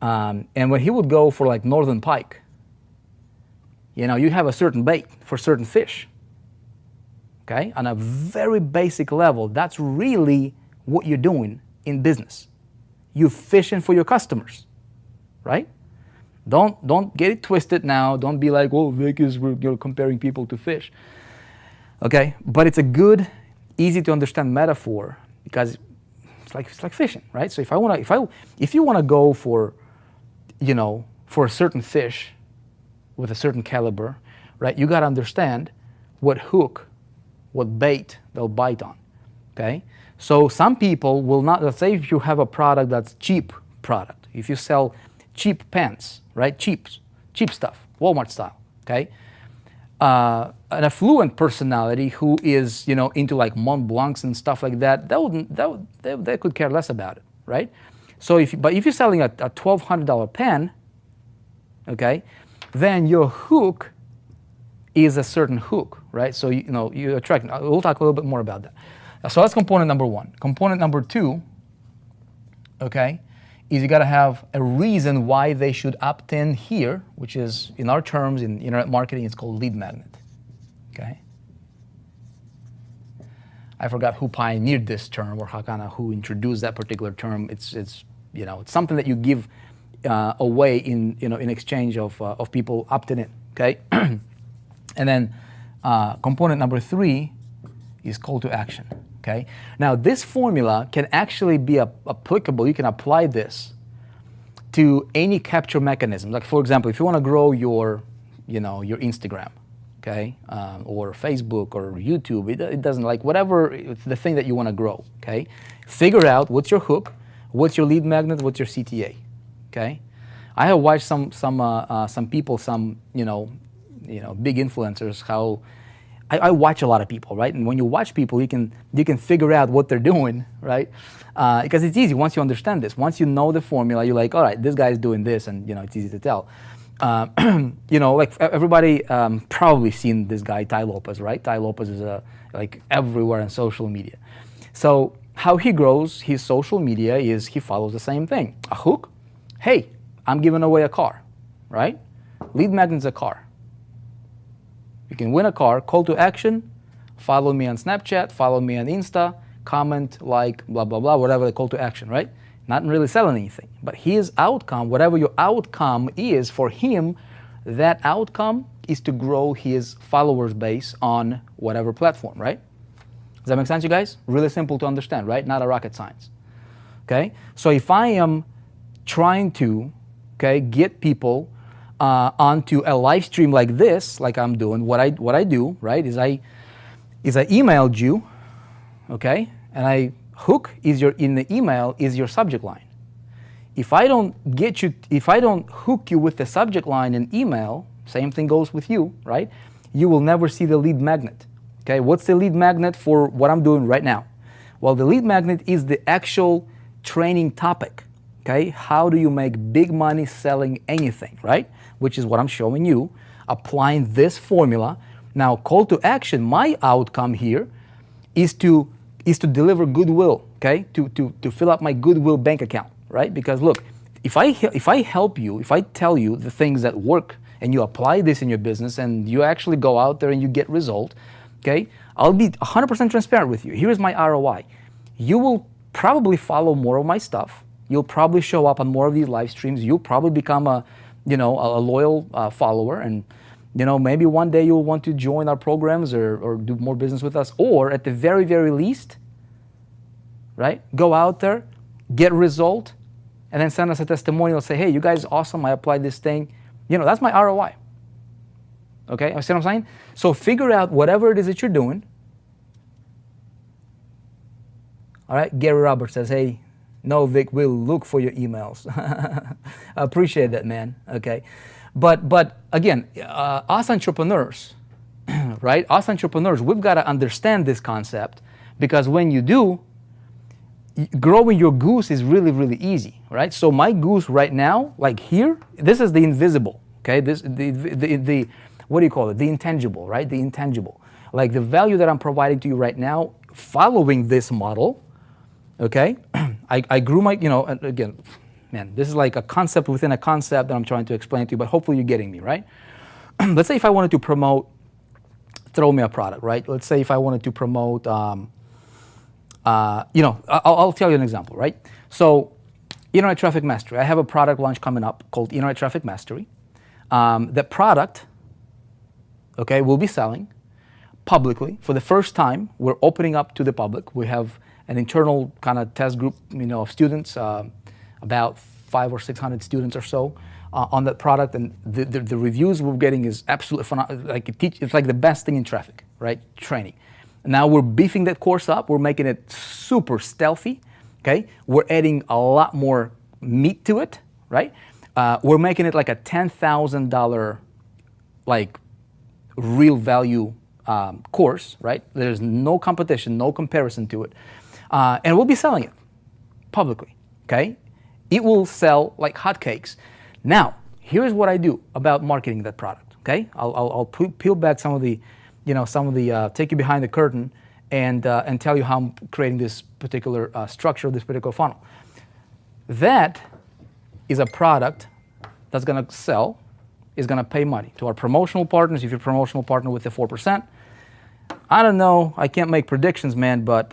And when he would go for like northern pike, you have a certain bait for certain fish, okay? On a very basic level, that's really what you're doing in business. You're fishing for your customers, right? Don't get it twisted now. Don't be like, oh, Vick we're comparing people to fish, okay? But it's a good, easy to understand metaphor because it's like fishing, right? So if you want to go for, for a certain fish with a certain caliber, right? You got to understand what hook, what bait they'll bite on, okay? So some people will not, let's say if you have a product that's cheap product, if you sell cheap pants, right? Cheap stuff, Walmart style, okay? An affluent personality who is, into like Mont Blancs and stuff like that, they could care less about it, right? So if you're selling a $1,200 pen, okay, then your hook is a certain hook, right? So you attract. We'll talk a little bit more about that. So that's component number one. Component number two, okay, is you got to have a reason why they should opt in here, which is, in our terms, in internet marketing, it's called lead magnet, okay? I forgot who pioneered this term, or who introduced that particular term. It's something that you give away in exchange of people opting in, okay? And then component number three is call to action. Okay. Now this formula can actually be applicable. You can apply this to any capture mechanism. Like, for example, if you want to grow your Instagram, okay, or Facebook or YouTube, it doesn't, like, whatever it's the thing that you want to grow. Okay, figure out what's your hook, what's your lead magnet, what's your CTA. Okay, I have watched some people, big influencers, how. I watch a lot of people, right? And when you watch people, you can figure out what they're doing, right? Because it's easy once you understand this. Once you know the formula, you're like, all right, this guy's doing this, and it's easy to tell. Like everybody probably seen this guy Ty Lopez, right? Ty Lopez is like everywhere on social media. So how he grows his social media is he follows the same thing. A hook, hey, I'm giving away a car, right? Lead magnet's a car. You can win a car. Call to action, follow me on Snapchat, follow me on Insta, comment, like, blah, blah, blah, whatever the call to action, right? Not really selling anything. But his outcome, whatever your outcome is for him, that outcome is to grow his followers base on whatever platform, right? Does that make sense, you guys? Really simple to understand, right? Not a rocket science. Okay? So if I am trying to, get people onto a live stream like this, like I'm doing, what I do, right, is I emailed you, okay, and I hook in the email is your subject line. If I don't hook you with the subject line in email, same thing goes with you, right? You will never see the lead magnet. Okay, what's the lead magnet for what I'm doing right now? Well, the lead magnet is the actual training topic. Okay, how do you make big money selling anything, right? Which is what I'm showing you, applying this formula. Now, call to action, my outcome here is to deliver goodwill, okay? To fill up my goodwill bank account, right? Because look, if I help you, if I tell you the things that work and you apply this in your business and you actually go out there and you get result, okay? I'll be 100% transparent with you. Here's my ROI. You will probably follow more of my stuff. You'll probably show up on more of these live streams. You'll probably become a loyal follower, and maybe one day you'll want to join our programs or do more business with us, or at the very, very least, right? Go out there, get result, and then send us a testimonial. Say, hey, you guys are awesome. I applied this thing. That's my ROI. Okay, you see what I'm saying? So figure out whatever it is that you're doing. All right, Gary Roberts says, hey, no, Vic, we'll look for your emails. I appreciate that, man. Okay, but again, us entrepreneurs, right? Us entrepreneurs, we've got to understand this concept, because when you do, growing your goose is really, really easy, right? So my goose right now, like here, this is the invisible. Okay, this the what do you call it? The intangible, right? The intangible, like the value that I'm providing to you right now, following this model. Okay, I grew my, again, man, this is like a concept within a concept that I'm trying to explain to you, but hopefully you're getting me, right? Let's say if I wanted to promote, throw me a product, right? Let's say if I wanted to promote, I'll tell you an example, right? So, Internet Traffic Mastery. I have a product launch coming up called Internet Traffic Mastery. The product, okay, will be selling publicly. For the first time, we're opening up to the public. We have an internal kind of test group, of students, about 500 or 600 students or so on that product, and the reviews we're getting is absolutely phenomenal. Like it's like the best thing in traffic, right? Training. Now we're beefing that course up. We're making it super stealthy. Okay, we're adding a lot more meat to it, right? We're making it like a $10,000 like real value course, right? There's no competition, no comparison to it. And we'll be selling it publicly, okay? It will sell like hotcakes. Now, here's what I do about marketing that product, okay? I'll peel back some of the some of the take you behind the curtain and tell you how I'm creating this particular structure, this particular funnel. That is a product that's going to sell, is going to pay money to our promotional partners. If you're a promotional partner with the 4%, I don't know. I can't make predictions, man, but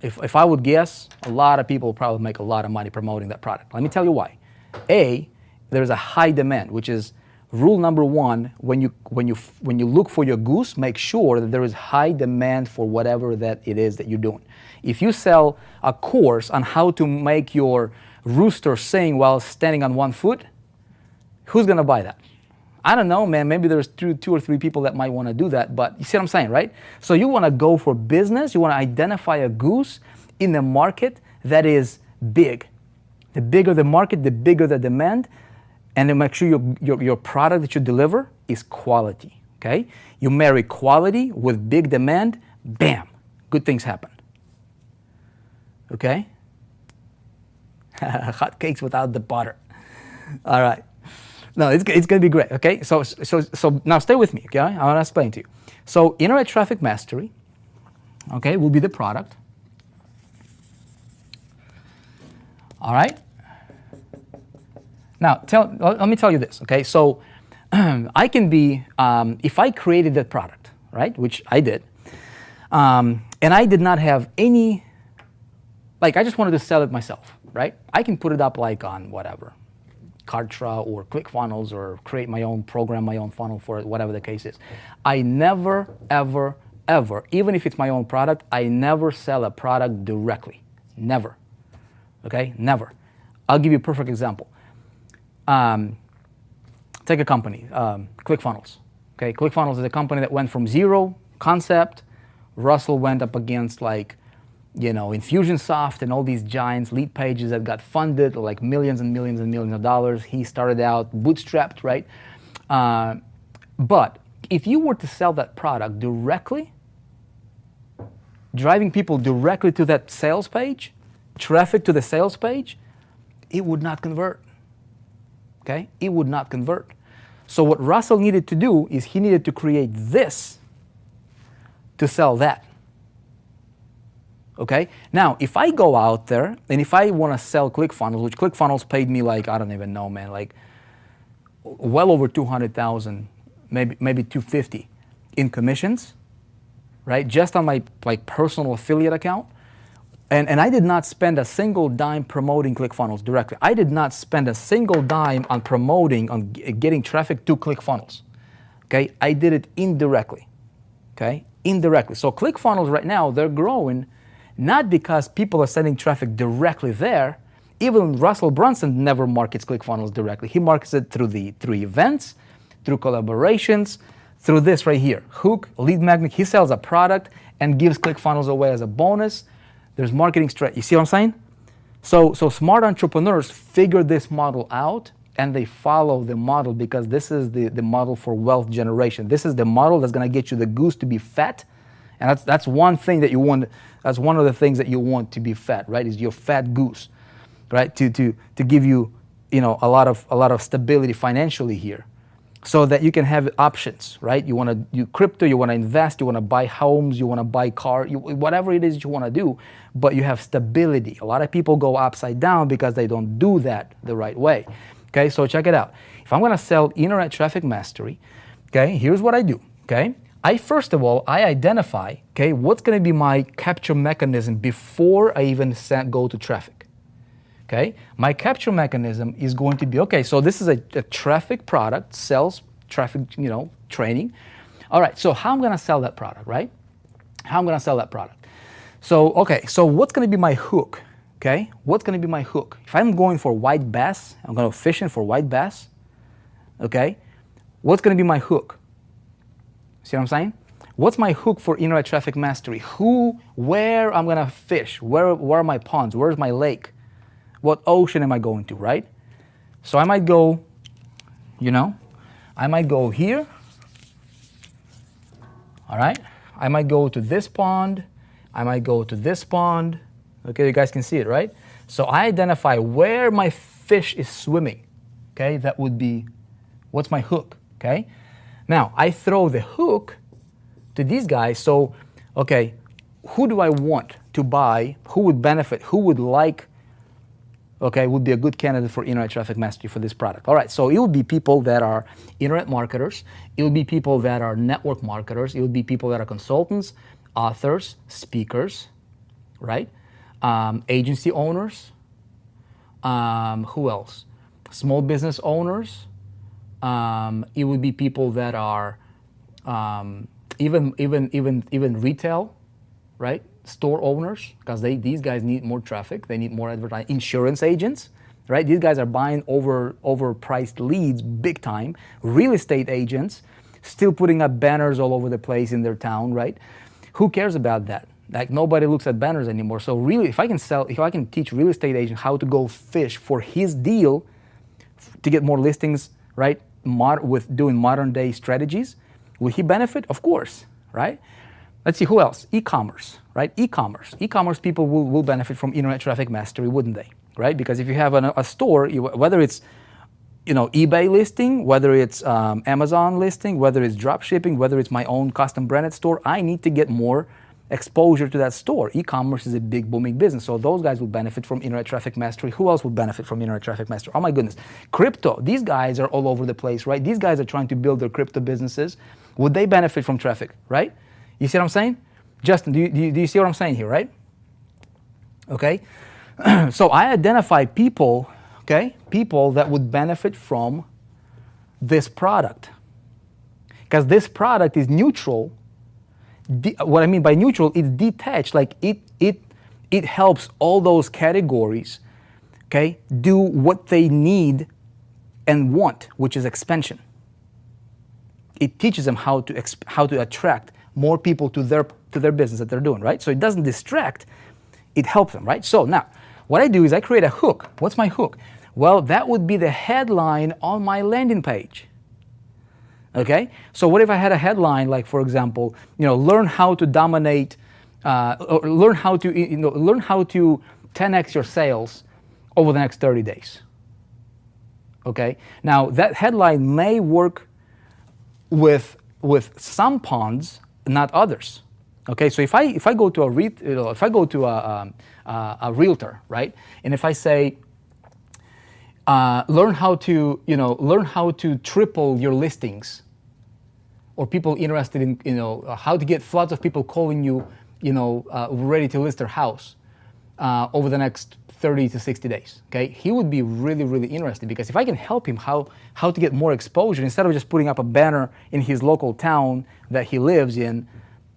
if I would guess, a lot of people will probably make a lot of money promoting that product. Let me tell you why. A, there's a high demand, which is rule number one. When you look for your goose, make sure that there is high demand for whatever that it is that you're doing. If you sell a course on how to make your rooster sing while standing on one foot, who's gonna buy that? I don't know, man. Maybe there's two or three people that might want to do that, but you see what I'm saying, right? So you want to go for business. You want to identify a goose in a market that is big. The bigger the market, the bigger the demand, and then make sure your product that you deliver is quality, okay? You marry quality with big demand, bam, good things happen, okay? Hot cakes without the butter. All right. No, it's going to be great, okay? So now stay with me, okay? I want to explain to you. So internet traffic mastery, okay, will be the product. All right? Now, let me tell you this, okay? So I can be, if I created that product, right, which I did, and I did not have any, like I just wanted to sell it myself, right? I can put it up like on whatever, Kartra or ClickFunnels, or create my own program, my own funnel for it, whatever the case is. I never, ever, ever, even if it's my own product, I never sell a product directly. Never. Okay? Never. I'll give you a perfect example. Take a company, ClickFunnels. Okay? ClickFunnels is a company that went from zero concept. Russell went up against Infusionsoft and all these giants, lead pages that got funded like millions and millions and millions of dollars. He started out bootstrapped, right? But if you were to sell that product directly, driving people directly to that sales page, traffic to the sales page, it would not convert, okay? It would not convert. So what Russell needed to do is he needed to create this to sell that. Okay, now if I go out there and if I want to sell ClickFunnels, which ClickFunnels paid me like, I don't even know, man, like well over 200,000, maybe 250 in commissions, right? Just on my personal affiliate account. And I did not spend a single dime promoting ClickFunnels directly. I did not spend a single dime on promoting, on getting traffic to ClickFunnels. Okay, I did it indirectly. Okay, indirectly. So ClickFunnels right now, they're growing not because people are sending traffic directly there. Even Russell Brunson never markets ClickFunnels directly. He markets it through events, through collaborations, through this right here. Hook, lead magnet. He sells a product and gives ClickFunnels away as a bonus. There's marketing strategy. You see what I'm saying? So smart entrepreneurs figure this model out and they follow the model because this is the model for wealth generation. This is the model that's going to get you the goose to be fat. And that's one thing that you want. That's one of the things that you want to be fat, right? Is your fat goose, right? To give you, a lot of stability financially here, so that you can have options, right? You want to do crypto, you want to invest, you want to buy homes, you want to buy car, whatever it is that you want to do, but you have stability. A lot of people go upside down because they don't do that the right way. Okay, so check it out. If I'm going to sell internet traffic mastery, okay, here's what I do. Okay. First of all, I identify, okay, what's going to be my capture mechanism before I even go to traffic, okay? My capture mechanism is going to be, okay, so this is a traffic product, sells traffic, training. All right, so how I'm going to sell that product, right? How I'm going to sell that product. So, okay, so what's going to be my hook, okay? What's going to be my hook? If I'm going for white bass, I'm going to fishing for white bass, okay? What's going to be my hook? See what I'm saying? What's my hook for internet traffic mastery? Where I'm gonna fish? Where are my ponds? Where's my lake? What ocean am I going to, right? So I might go, I might go here. All right? I might go to this pond. I might go to this pond. Okay, you guys can see it, right? So I identify where my fish is swimming. Okay, that would be What's my hook? Okay. Now I throw the hook to these guys. So, okay, who do I want to buy? Who would benefit? Who would like? Okay, would be a good candidate for internet traffic mastery for this product. All right, so it would be people that are internet marketers. It would be people that are network marketers. It would be people that are consultants, authors, speakers, right? Agency owners. Who else? Small business owners. It would be people that are even retail, right? Store owners, because these guys need more traffic, they need more advertising. Insurance agents, right? These guys are buying overpriced leads big time. Real estate agents, still putting up banners all over the place in their town, right? Who cares about that? Like nobody looks at banners anymore. So really, if I can teach real estate agent how to go fish for his deal to get more listings, right? With doing modern day strategies, will he benefit? Of course, right? Let's see, who else? E-commerce, right? E-commerce people will benefit from internet traffic mastery, wouldn't they? Right? Because if you have a store, whether it's eBay listing, whether it's Amazon listing, whether it's drop shipping, whether it's my own custom branded store, I need to get more exposure to that store. E-commerce is a big booming business, so those guys will benefit from internet traffic mastery. Who else would benefit from internet traffic mastery? Oh my goodness, crypto. These guys are all over the place, right? These guys are trying to build their crypto businesses. Would they benefit from traffic, right? You see what I'm saying? Justin, do you see what I'm saying here, right? Okay, so I identify people, okay, people that would benefit from this product. Because this product is neutral. What I mean by neutral, it's detached, like it helps all those categories, okay, do what they need and want, which is expansion. It teaches them how to attract more people to their business that they're doing, right? So it doesn't distract, it helps them, right? So now, what I do is I create a hook. What's my hook? Well, that would be the headline on my landing page. Okay? So what if I had a headline like, for example, learn how to dominate, or learn how to 10x your sales over the next 30 days. Okay? Now that headline may work with some ponds, not others. Okay, so if I go to a realtor, right, and if I say learn how to triple your listings, or people interested in how to get floods of people calling you, ready to list their house over the next 30 to 60 days. Okay, he would be really, really interested, because if I can help him how to get more exposure, instead of just putting up a banner in his local town that he lives in,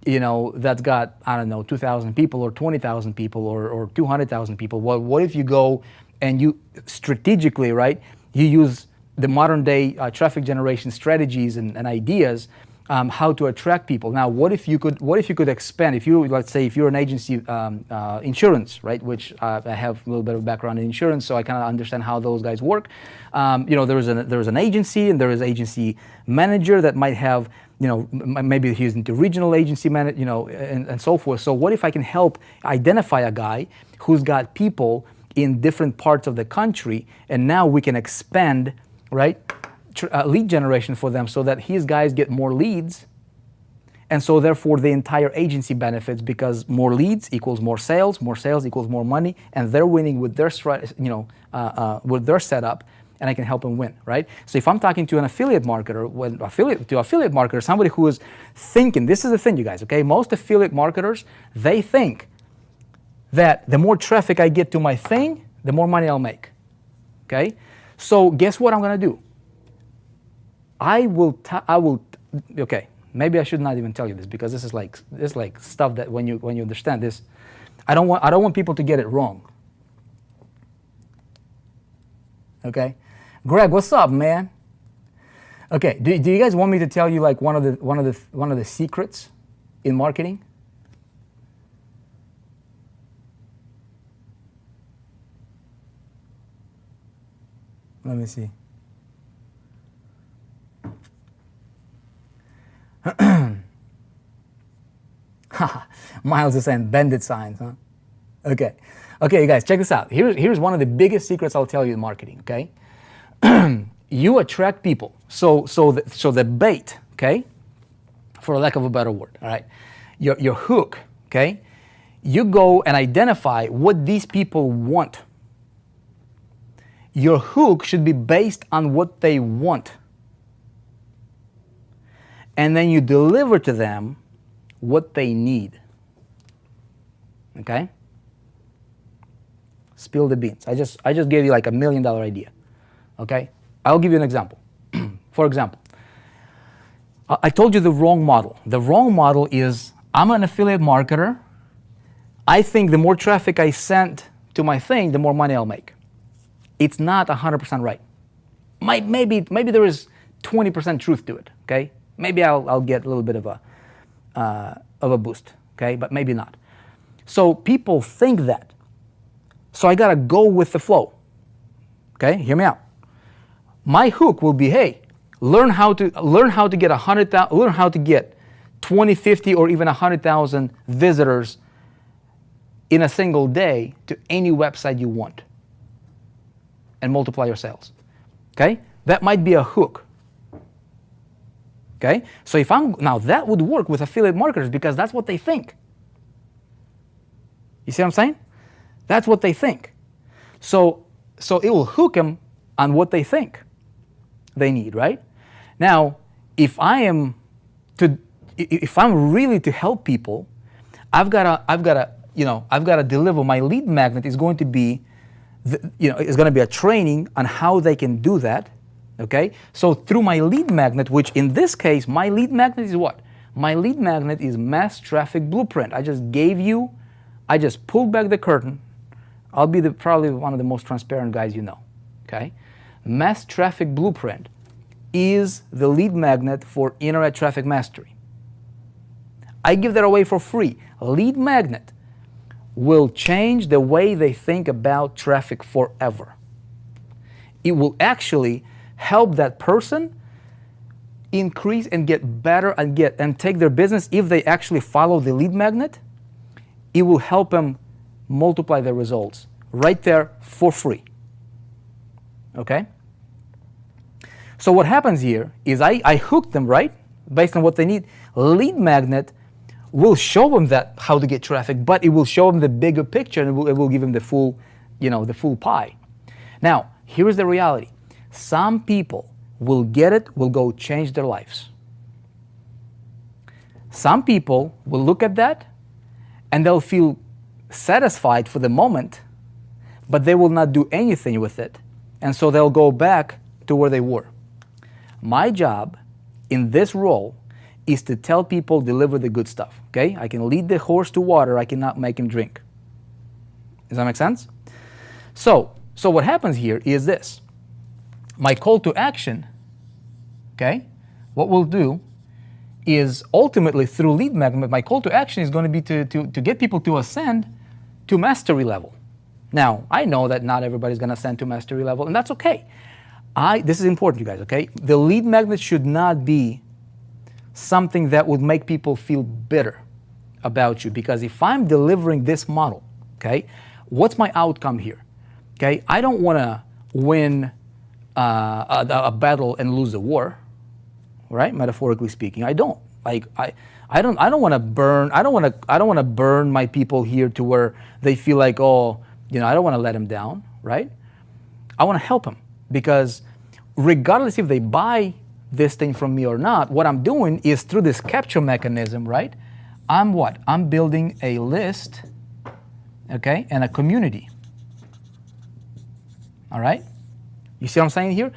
that's got, I don't know, 2,000 people or 20,000 people or 200,000 people. Well, what if you go and you strategically, right, you use the modern day traffic generation strategies and ideas, how to attract people. Now, what if you could expand? Let's say if you're an agency, insurance, right, which I have a little bit of background in insurance, so I kind of understand how those guys work. There's an agency, and there is agency manager that might have, maybe he's into regional agency manager, and so forth. So what if I can help identify a guy who's got people in different parts of the country, and now we can expand, right, lead generation for them, so that his guys get more leads, and so therefore the entire agency benefits, because more leads equals more sales equals more money, and they're winning with their with their setup, and I can help them win, right? So if I'm talking to an affiliate marketer, affiliate marketer, somebody who is thinking, this is the thing, you guys, okay? Most affiliate marketers, they think that the more traffic I get to my thing, the more money I'll make, okay? So guess what I'm gonna do? Okay, maybe I should not even tell you this, because this is like stuff that when you understand this, I don't want people to get it wrong. Okay, Greg, what's up, man? Okay, do you guys want me to tell you like one of the secrets in marketing? Let me see. Miles is saying bandit signs, huh? Okay, you guys, check this out. Here's one of the biggest secrets I'll tell you in marketing, okay? you attract people. So the bait, okay, for lack of a better word, all right, your hook, okay, you go and identify what these people want. Your hook should be based on what they want. And then you deliver to them what they need. Okay? Spill the beans. I just gave you like $1 million idea. Okay? I'll give you an example. For example, I told you the wrong model. The wrong model is, I'm an affiliate marketer. I think the more traffic I send to my thing, the more money I'll make. It's not 100% right. Maybe there is 20% truth to it. Okay? Maybe I'll get a little bit of a boost. Okay? But maybe not. So people think that. So I gotta go with the flow. Okay? Hear me out. My hook will be, hey, learn how to get 100,000, learn how to get 20, 50, or even 100,000 visitors in a single day to any website you want, and multiply your sales. Okay? That might be a hook. Okay? So now that would work with affiliate marketers because that's what they think. You see what I'm saying? That's what they think. So it will hook them on what they think they need, right? Now, if I'm really to help people, I've gotta deliver. My lead magnet is going to be, is going to be a training on how they can do that. Okay? So through my lead magnet, which in this case, my lead magnet is what? My lead magnet is Mass Traffic Blueprint. I just pulled back the curtain. I'll be probably one of the most transparent guys you know. Okay? Mass Traffic Blueprint is the lead magnet for internet traffic mastery. I give that away for free. Lead magnet will change the way they think about traffic forever. It will actually help that person increase and get better and take their business. If they actually follow the lead magnet, it will help them multiply their results right there for free. Okay? So what happens here is I hook them, right, based on what they need. Lead magnet will show them how to get traffic, but it will show them the bigger picture, and it will give them the full pie. Now, here is the reality. Some people will get it, will go change their lives. Some people will look at that and they'll feel satisfied for the moment, but they will not do anything with it. And so they'll go back to where they were. My job in this role is to tell people, deliver the good stuff. Okay? I can lead the horse to water, I cannot make him drink. Does that make sense? So what happens here is this. My call to action, okay, what we'll do is ultimately through lead magnet, my call to action is going to be to get people to ascend to mastery level. Now, I know that not everybody's going to ascend to mastery level, and that's okay. This is important, you guys, okay? The lead magnet should not be something that would make people feel bitter about you, because if I'm delivering this model, okay, what's my outcome here? Okay, I don't want to win a battle and lose a war, right? Metaphorically speaking, I don't. I don't want to burn my people here to where they feel like, oh, I don't want to let them down, right? I want to help them, because regardless if they buy this thing from me or not, what I'm doing is through this capture mechanism, right? I'm building a list, okay, and a community. All right? You see what I'm saying here?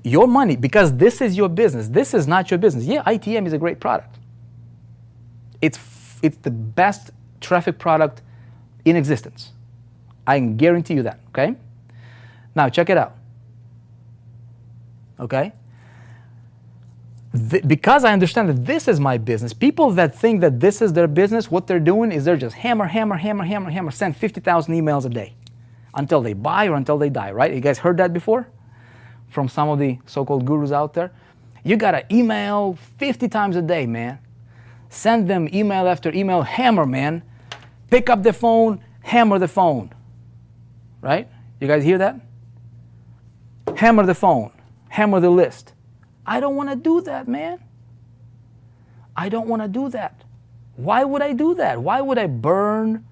Your money, because this is your business. This is not your business. Yeah, ITM is a great product. It's the best traffic product in existence. I can guarantee you that, okay? Now, check it out. Okay? Because I understand that this is my business, people that think that this is their business, what they're doing is they're just hammer, send 50,000 emails a day until they buy or until they die, right? You guys heard that before from some of the so-called gurus out there? You gotta email 50 times a day, man. Send them email after email, hammer, man. Pick up the phone, hammer the phone, right? You guys hear that? Hammer the phone, hammer the list. I don't want to do that, man. I don't want to do that. Why would I do that? Why would I burn?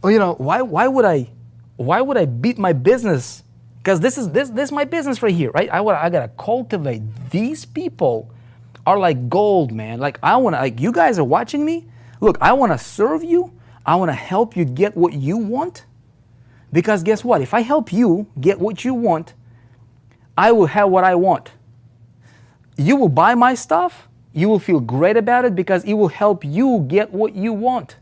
Or, why would I beat my business? Because this is my business right here, right? I gotta cultivate. These people are like gold, man. Like you guys are watching me. Look, I want to serve you. I want to help you get what you want. Because guess what? If I help you get what you want, I will have what I want. You will buy my stuff. You will feel great about it because it will help you get what you want.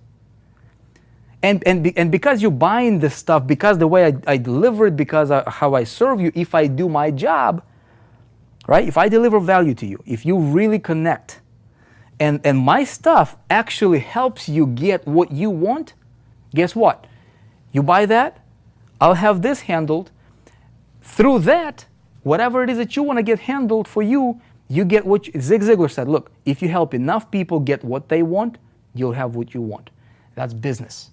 And because you're buying this stuff, because the way I deliver it, because how I serve you, if I do my job, right? If I deliver value to you, if you really connect, and my stuff actually helps you get what you want, guess what? You buy that, I'll have this handled. Through that, whatever it is that you want to get handled for you, you get what Zig Ziglar said, look, if you help enough people get what they want, you'll have what you want. That's business.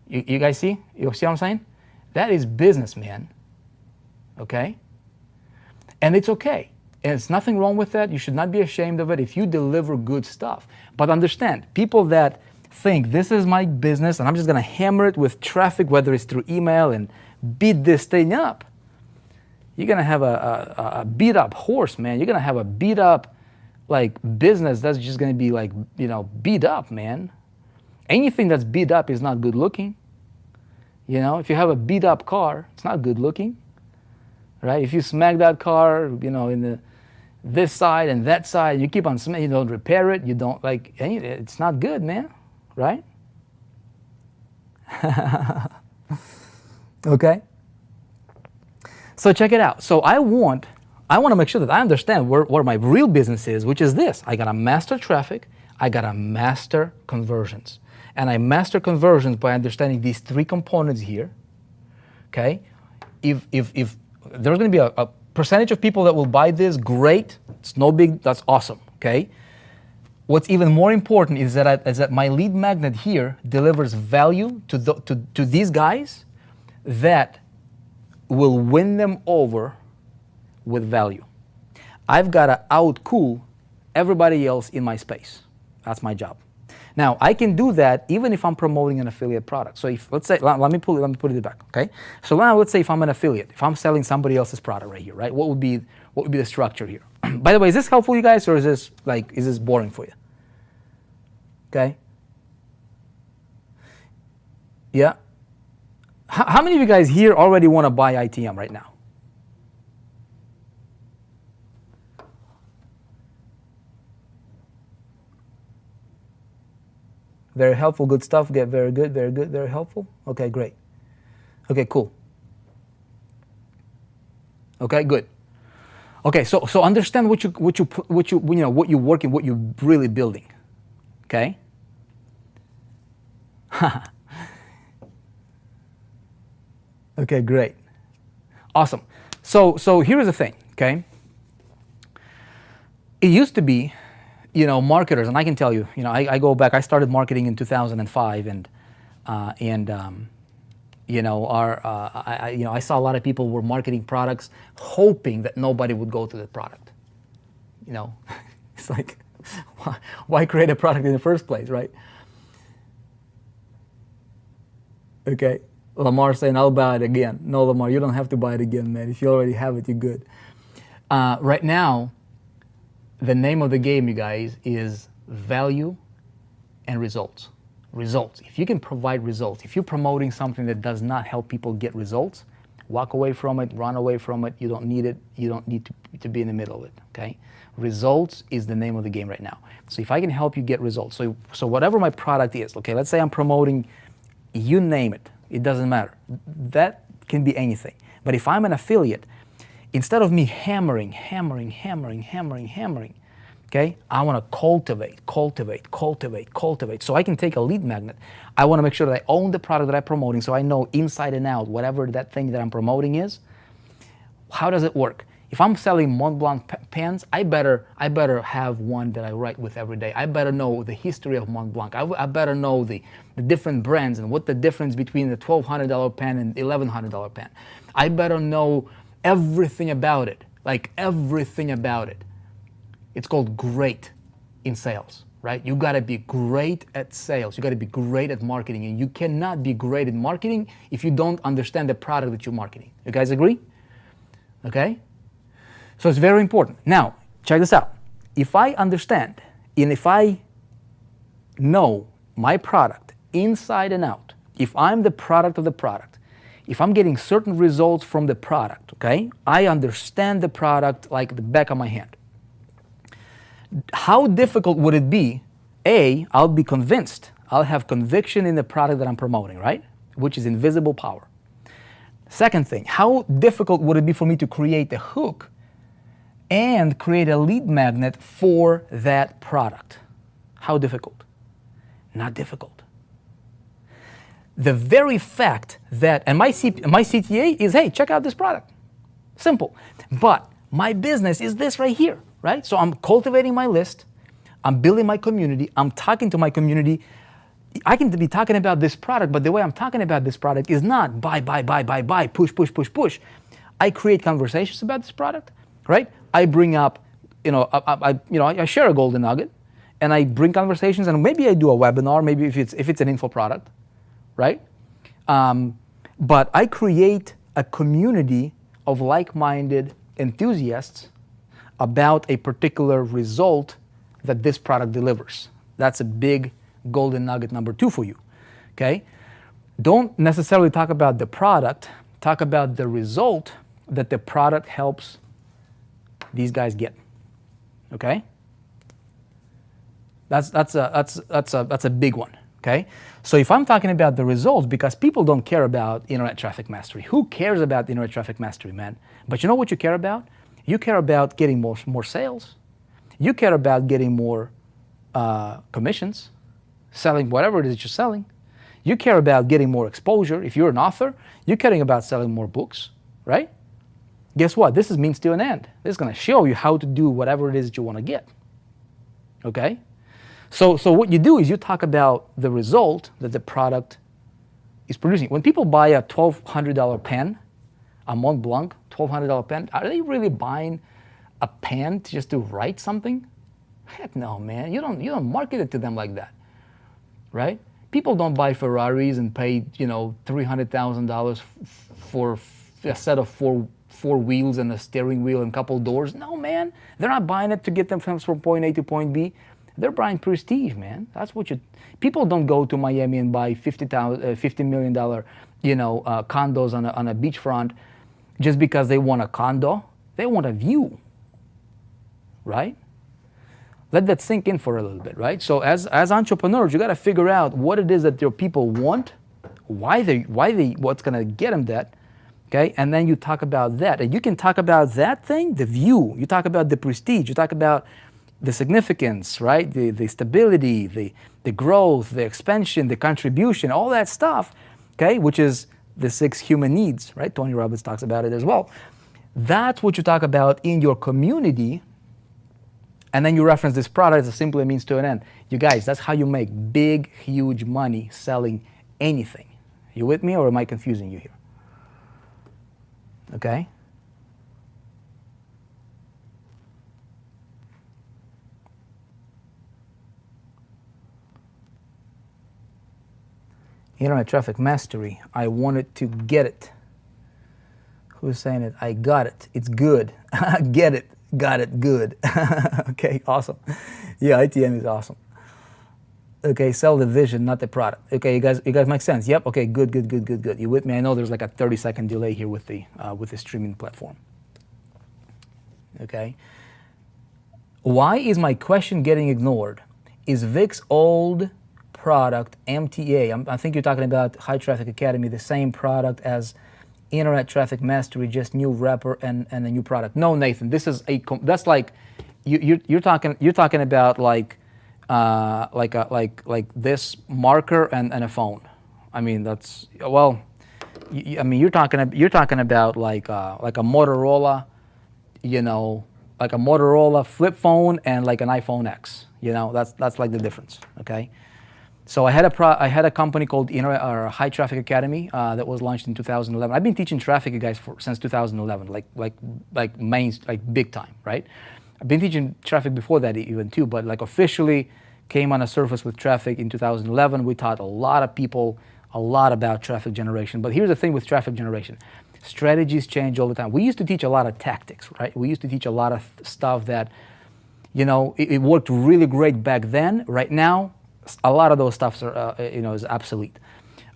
You guys see? You see what I'm saying? That is business, man. Okay? And it's okay. And there's nothing wrong with that. You should not be ashamed of it if you deliver good stuff. But understand, people that think this is my business and I'm just going to hammer it with traffic, whether it's through email, and beat this thing up, you're going to have a beat up horse, man. You're going to have a beat up business that's just going to be beat up, man. Anything that's beat up is not good looking. If you have a beat up car, it's not good looking, right? If you smack that car, in this side and that side, you keep on smacking, you don't repair it, you don't it's not good, man, right? Okay. So check it out. So I want to make sure that I understand where my real business is, which is this. I got to master traffic. I got to master conversions. And I master conversions by understanding these three components here, okay? If there's going to be a percentage of people that will buy this, great. It's no big, that's awesome, okay? What's even more important is that my lead magnet here delivers value to these guys that will win them over with value. I've got to outcool everybody else in my space. That's my job. Now, I can do that even if I'm promoting an affiliate product. So if, let's say, let me put it back, okay? So now let's say if I'm an affiliate, if I'm selling somebody else's product right here, right? What would be the structure here? By the way, is this helpful, you guys, or is this boring for you? Okay? Yeah? How many of you guys here already want to buy ITM right now? Very helpful, good stuff. Get very good, very helpful. Okay, great. Okay, cool. Okay, good. Okay, so understand what you're working, what you're really building. Okay. Okay, great. Awesome. So here's the thing. Okay. It used to be, marketers, and I can tell you, I go back. I started marketing in 2005, and I saw a lot of people were marketing products, hoping that nobody would go to the product. It's like, why create a product in the first place, right? Okay, Lamar saying, I'll buy it again. No, Lamar, you don't have to buy it again, man. If you already have it, you're good. Right now, the name of the game, you guys, is value and results. Results. If you can provide results, if you're promoting something that does not help people get results, walk away from it, run away from it. You don't need it. You don't need to be in the middle of it, okay? Results is the name of the game right now. So if I can help you get results, so whatever my product is, okay, let's say I'm promoting, you name it, it doesn't matter. That can be anything. But if I'm an affiliate, instead of me hammering, okay, I want to cultivate. So I can take a lead magnet. I want to make sure that I own the product that I'm promoting, so I know inside and out whatever that thing that I'm promoting is. How does it work? If I'm selling Mont Blanc pens, I better have one that I write with every day. I better know the history of Mont Blanc. I better know the different brands and what the difference between the $1,200 pen and $1,100 pen. I better know everything about it, like everything about it. It's called great in sales, right? You gotta be great at sales. You gotta be great at marketing. And you cannot be great at marketing if you don't understand the product that you're marketing. You guys agree? Okay? So it's very important. Now, check this out. If I understand and if I know my product inside and out, if I'm the product of the product, if I'm getting certain results from the product, okay, I understand the product like the back of my hand. How difficult would it be? I'll be convinced. I'll have conviction in the product that I'm promoting, right? Which is invisible power. Second thing, how difficult would it be for me to create a hook and create a lead magnet for that product? How difficult? Not difficult. The very fact that, and my CTA is, hey, check out this product. Simple. But my business is this right here, right? So I'm cultivating my list. I'm building my community. I'm talking to my community. I can be talking about this product, but the way I'm talking about this product is not buy, push, push, push, push. I create conversations about this product, right? I bring up, I share a golden nugget, and I bring conversations, and maybe I do a webinar, maybe if it's an info product, right? But I create a community of like-minded enthusiasts about a particular result that this product delivers. That's a big golden nugget number 2 for you, okay? Don't necessarily talk about the product, talk about the result that the product helps these guys get, okay? That's a big one, okay? So if I'm talking about the results, because people don't care about internet traffic mastery. Who cares about internet traffic mastery, man? But you know what you care about? You care about getting more sales. You care about getting more commissions, selling whatever it is that you're selling. You care about getting more exposure. If you're an author, you're caring about selling more books, right? Guess what? This is means to an end. This is going to show you how to do whatever it is that you want to get, okay? So what you do is you talk about the result that the product is producing. When people buy a $1,200 pen, a Mont Blanc $1,200 pen, are they really buying a pen just to write something? Heck no, man. You don't market it to them like that, right? People don't buy Ferraris and pay $300,000 for a set of four wheels and a steering wheel and a couple doors. No, man. They're not buying it to get them from point A to point B. They're buying prestige, man. That's what people don't go to Miami and buy $50 million condos on a beachfront just because they want a condo. They want a view, right? Let that sink in for a little bit, right? So as entrepreneurs, you got to figure out what it is that your people want, what's going to get them that, okay? And then you talk about that. And you can talk about that thing, the view. You talk about the prestige. You talk about the significance, right? The stability, the growth, the expansion, the contribution, all that stuff, okay? Which is the 6 human needs, right? Tony Robbins talks about it as well. That's what you talk about in your community, and then you reference this product as a simply means to an end. You guys, that's how you make big, huge money selling anything. You with me, or am I confusing you here? Okay? Internet traffic mastery. I wanted to get it. Who's saying it? I got it. It's good. Get it. Got it. Good. Okay, awesome. Yeah, ITM is awesome. Okay, sell the vision, not the product. Okay, you guys make sense? Yep. Okay, good. You with me? I know there's like a 30-second delay here with the streaming platform. Okay. Why is my question getting ignored? Is Vick's old product MTA? I think you're talking about High Traffic Academy, the same product as Internet Traffic Mastery, just new wrapper and a new product. No, Nathan, this is that's like you're talking about like this marker and a phone. I mean that's you're talking about like a Motorola, like a Motorola flip phone and like an iPhone X. That's like the difference. Okay. So I had a company called High Traffic Academy that was launched in 2011. I've been teaching traffic, you guys, since 2011, like big time, right? I've been teaching traffic before that even too, but like officially came on a surface with traffic in 2011. We taught a lot of people a lot about traffic generation. But here's the thing with traffic generation. Strategies change all the time. We used to teach a lot of tactics, right? We used to teach a lot of stuff that, you know, it worked really great back then. Right now, a lot of those stuffs are, is obsolete.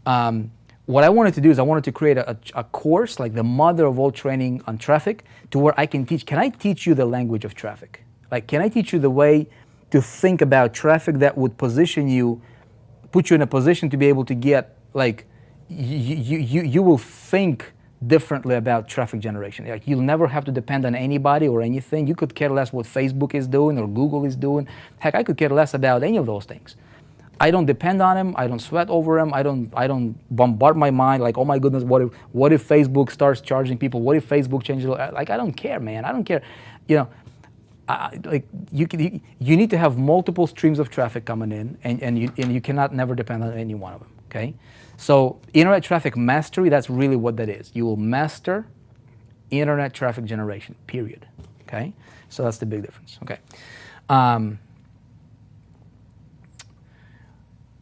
What I wanted to do is I wanted to create a course, like the mother of all training on traffic, to where I can teach. Can I teach you the language of traffic? Like, can I teach you the way to think about traffic that would position you, put you in a position to be able to get, like, you will think differently about traffic generation. Like, you'll never have to depend on anybody or anything. You could care less what Facebook is doing or Google is doing. Heck, I could care less about any of those things. I don't depend on them. I don't sweat over them. I don't bombard my mind like, oh my goodness, what if Facebook starts charging people? What if Facebook changes? Like, I don't care, man. I don't care. You know, you need to have multiple streams of traffic coming in, and you cannot never depend on any one of them. Okay, so internet traffic mastery. That's really what that is. You will master internet traffic generation. Period. Okay, so that's the big difference. Okay.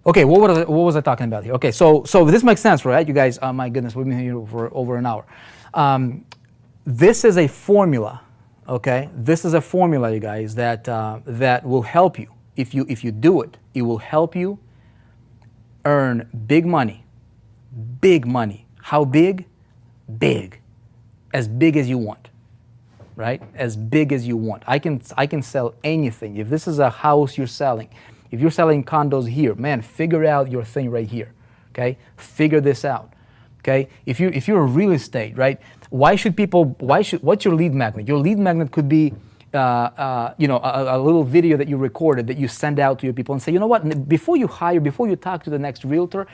Okay, what was I talking about here? Okay, so this makes sense, right? You guys, oh my goodness, we've been here for over an hour. This is a formula, okay? This is a formula, you guys, that will help you. If you do it, it will help you earn big money. Big money. How big? Big. As big as you want, right? As big as you want. I can sell anything. If this is a house you're selling, if you're selling condos here, man, figure out your thing right here, okay? Figure this out, okay? If you're a real estate, right? What's your lead magnet? Your lead magnet could be, a little video that you recorded that you send out to your people and say, you know what? Before you talk to the next realtor,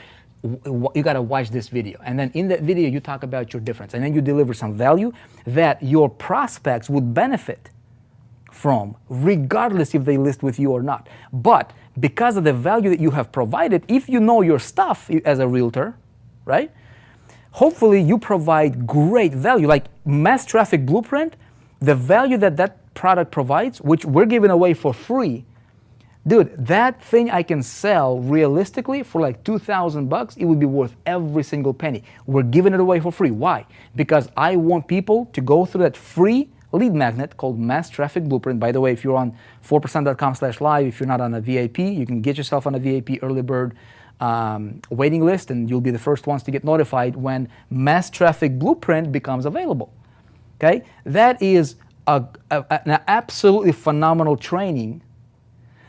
you gotta watch this video. And then in that video, you talk about your difference. And then you deliver some value that your prospects would benefit from, regardless if they list with you or not. But because of the value that you have provided, if you know your stuff as a realtor, right? Hopefully you provide great value. Like Mass Traffic Blueprint, the value that product provides, which we're giving away for free, dude, that thing I can sell realistically for like $2,000. It would be worth every single penny. We're giving it away for free. Why? Because I want people to go through that free lead magnet called Mass Traffic Blueprint. By the way, if you're on 4percent.com/live, if you're not on a VIP, you can get yourself on a VIP early bird waiting list, and you'll be the first ones to get notified when Mass Traffic Blueprint becomes available. Okay, that is an absolutely phenomenal training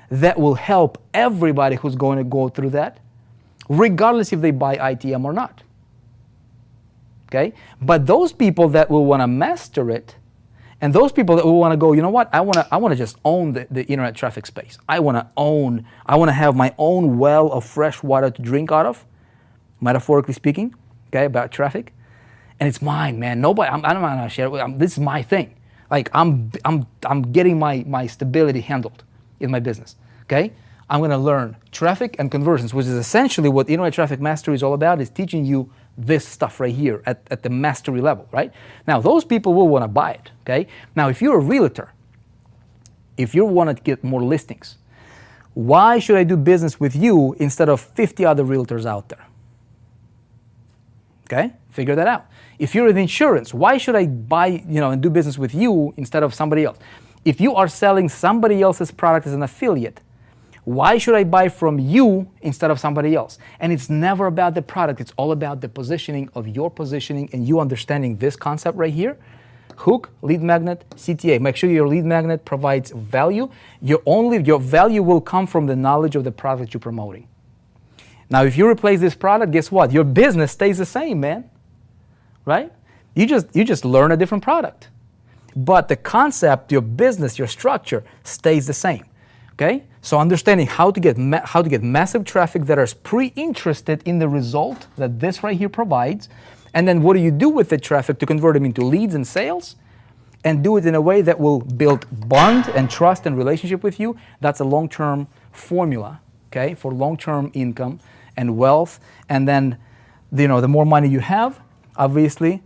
that will help everybody who's going to go through that, regardless if they buy ITM or not. Okay, but those people that will want to master it, and those people that will want to go, you know what? I want to just own the internet traffic space. I want to have my own well of fresh water to drink out of, metaphorically speaking, okay, about traffic. And it's mine, man. Nobody, I don't want to share it. This is my thing. Like I'm getting my stability handled in my business, okay? I'm going to learn traffic and conversions, which is essentially what internet traffic mastery is all about, is teaching you this stuff right here at the mastery level, right? Now, those people will want to buy it, okay? Now, if you're a realtor, if you want to get more listings, why should I do business with you instead of 50 other realtors out there? Okay, figure that out. If you're in insurance, why should I buy, and do business with you instead of somebody else? If you are selling somebody else's product as an affiliate, why should I buy from you instead of somebody else? And it's never about the product. It's all about the positioning of your positioning and you understanding this concept right here. Hook, lead magnet, CTA. Make sure your lead magnet provides value. Your value will come from the knowledge of the product you're promoting. Now, if you replace this product, guess what? Your business stays the same, man. Right? You just learn a different product. But the concept, your business, your structure stays the same. Okay? So understanding how to get massive traffic that is pre-interested in the result that this right here provides, and then what do you do with the traffic to convert them into leads and sales, and do it in a way that will build bond and trust and relationship with you. That's a long-term formula okay, for long-term income and wealth. And then, the more money you have, obviously,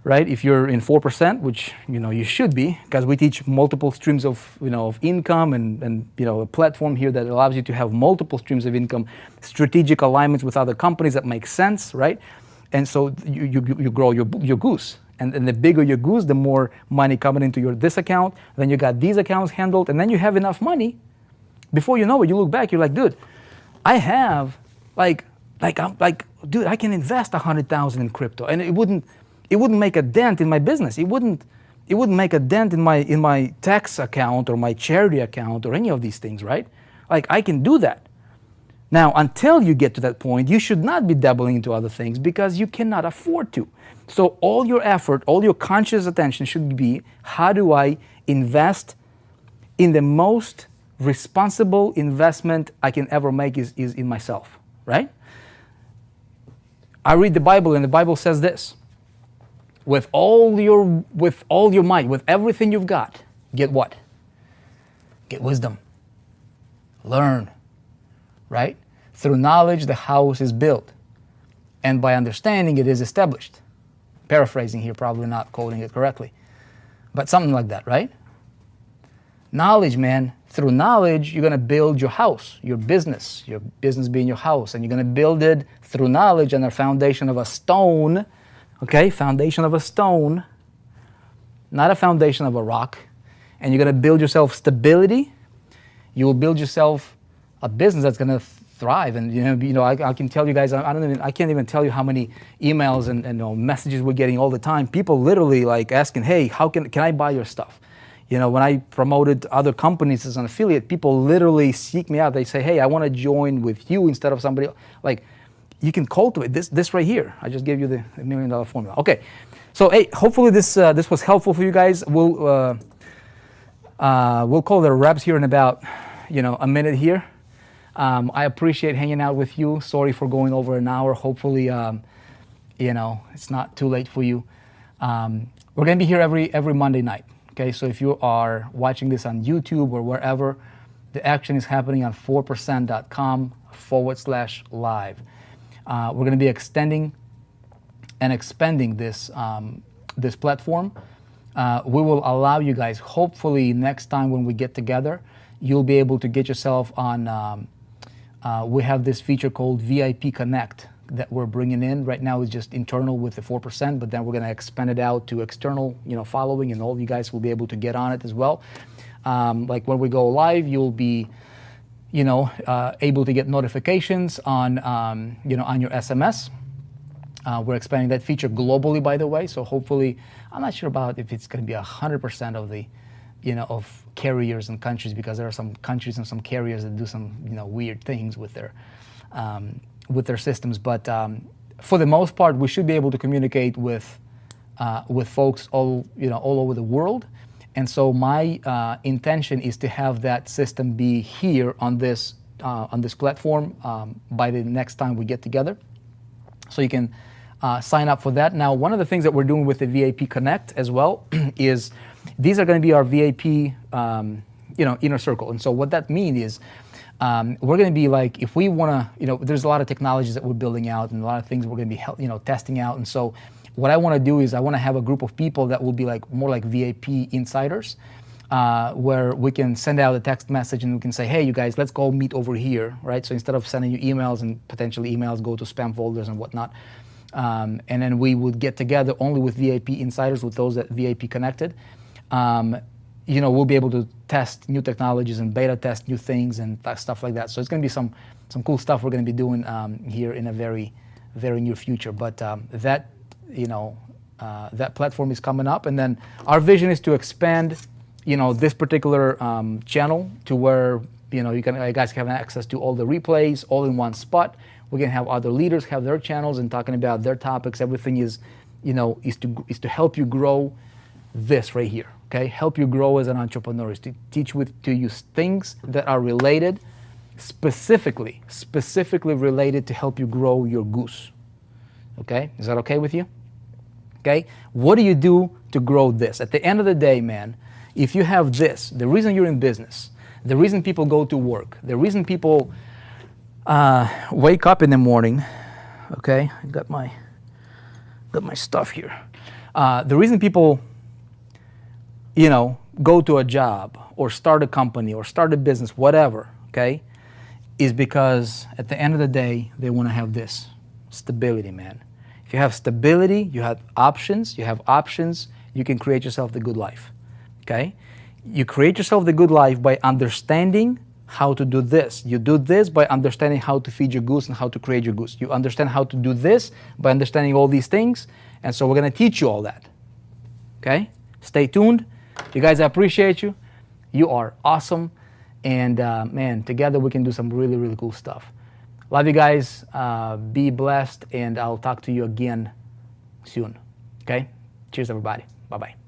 right? If you're in 4%, which you should be, because we teach multiple streams of of income and a platform here that allows you to have multiple streams of income, strategic alignments with other companies that make sense, right? And so you grow your goose. And the bigger your goose, the more money coming into this account. Then you got these accounts handled, and then you have enough money. Before you know it, you look back, you're like, dude, I have dude, I can invest $100,000 in crypto, and it wouldn't make a dent in my business. It wouldn't make a dent in my tax account or my charity account or any of these things, right? Like, I can do that. Now, until you get to that point, you should not be dabbling into other things because you cannot afford to. So all your effort, all your conscious attention should be, how do I invest in the most responsible investment I can ever make is in myself, right? I read the Bible, and the Bible says this: with all your might, with everything you've got, get what? Get wisdom. Learn, right? Through knowledge, the house is built, and by understanding, it is established. Paraphrasing here, probably not quoting it correctly, but something like that, right? Knowledge, man. Through knowledge, you're going to build your house, your business being your house, and you're going to build it through knowledge on a foundation of a stone, okay? Foundation of a stone, not a foundation of a rock. And you're going to build yourself stability. You will build yourself a business that's going to thrive. And I can tell you guys, I can't even tell you how many emails and messages we're getting all the time. People literally like asking, hey, how can I buy your stuff? When I promoted other companies as an affiliate, people literally seek me out. They say, hey, I want to join with you instead of somebody else. Like, you can cultivate this right here. I just gave you the $1 million formula. Okay, so hey, hopefully this was helpful for you guys. We'll call it a wraps here in about a minute here. I appreciate hanging out with you. Sorry for going over an hour. Hopefully, it's not too late for you. We're gonna be here every Monday night. Okay, so if you are watching this on YouTube or wherever, the action is happening on 4%.com/live. We're going to be extending and expanding this platform. We will allow you guys, hopefully next time when we get together, you'll be able to get yourself on, we have this feature called VIP Connect that we're bringing in. Right now it's just internal with the 4%, but then we're going to expand it out to external, following, and all of you guys will be able to get on it as well. Like when we go live, you'll be, able to get notifications on, on your SMS. We're expanding that feature globally, by the way. So hopefully, I'm not sure about if it's going to be 100% of the, of carriers and countries, because there are some countries and some carriers that do some, weird things with their systems. But for the most part, we should be able to communicate with folks all over the world. And so my intention is to have that system be here on this platform by the next time we get together. So you can sign up for that. Now, one of the things that we're doing with the VIP Connect as well is these are going to be our VIP inner circle. And so what that means is we're going to be like, if we want to, there's a lot of technologies that we're building out and a lot of things we're going to be testing out. And so what I want to do is I want to have a group of people that will be like more like VIP insiders, where we can send out a text message and we can say, hey, you guys, let's go meet over here, right? So instead of sending you emails and potentially emails go to spam folders and whatnot, and then we would get together only with VIP insiders, with those that VIP connected. We'll be able to test new technologies and beta test new things and stuff like that. So it's going to be some cool stuff we're going to be doing here in a very, very near future. But that platform is coming up, and then our vision is to expand, this particular channel to where you guys can have access to all the replays all in one spot. We can have other leaders have their channels and talking about their topics. Everything is to help you grow this right here. Okay, help you grow as an entrepreneur, is to teach to use things that are related, specifically related to help you grow your goose. Okay, is that okay with you? Okay, what do you do to grow this? At the end of the day, man, if you have this, the reason you're in business, the reason people go to work, the reason people Wake up in the morning. Okay, I got my stuff here. The reason people, go to a job or start a company or start a business, whatever, okay, is because at the end of the day, they want to have this stability, man. If you have stability, you have options. You can create yourself the good life, okay? You create yourself the good life by understanding how to do this. You do this by understanding how to feed your goose and how to create your goose. You understand how to do this by understanding all these things. And so we're going to teach you all that, okay? Stay tuned. You guys, I appreciate you. You are awesome. And man, together we can do some really, really cool stuff. Love you guys. Be blessed. And I'll talk to you again soon. Okay? Cheers, everybody. Bye-bye.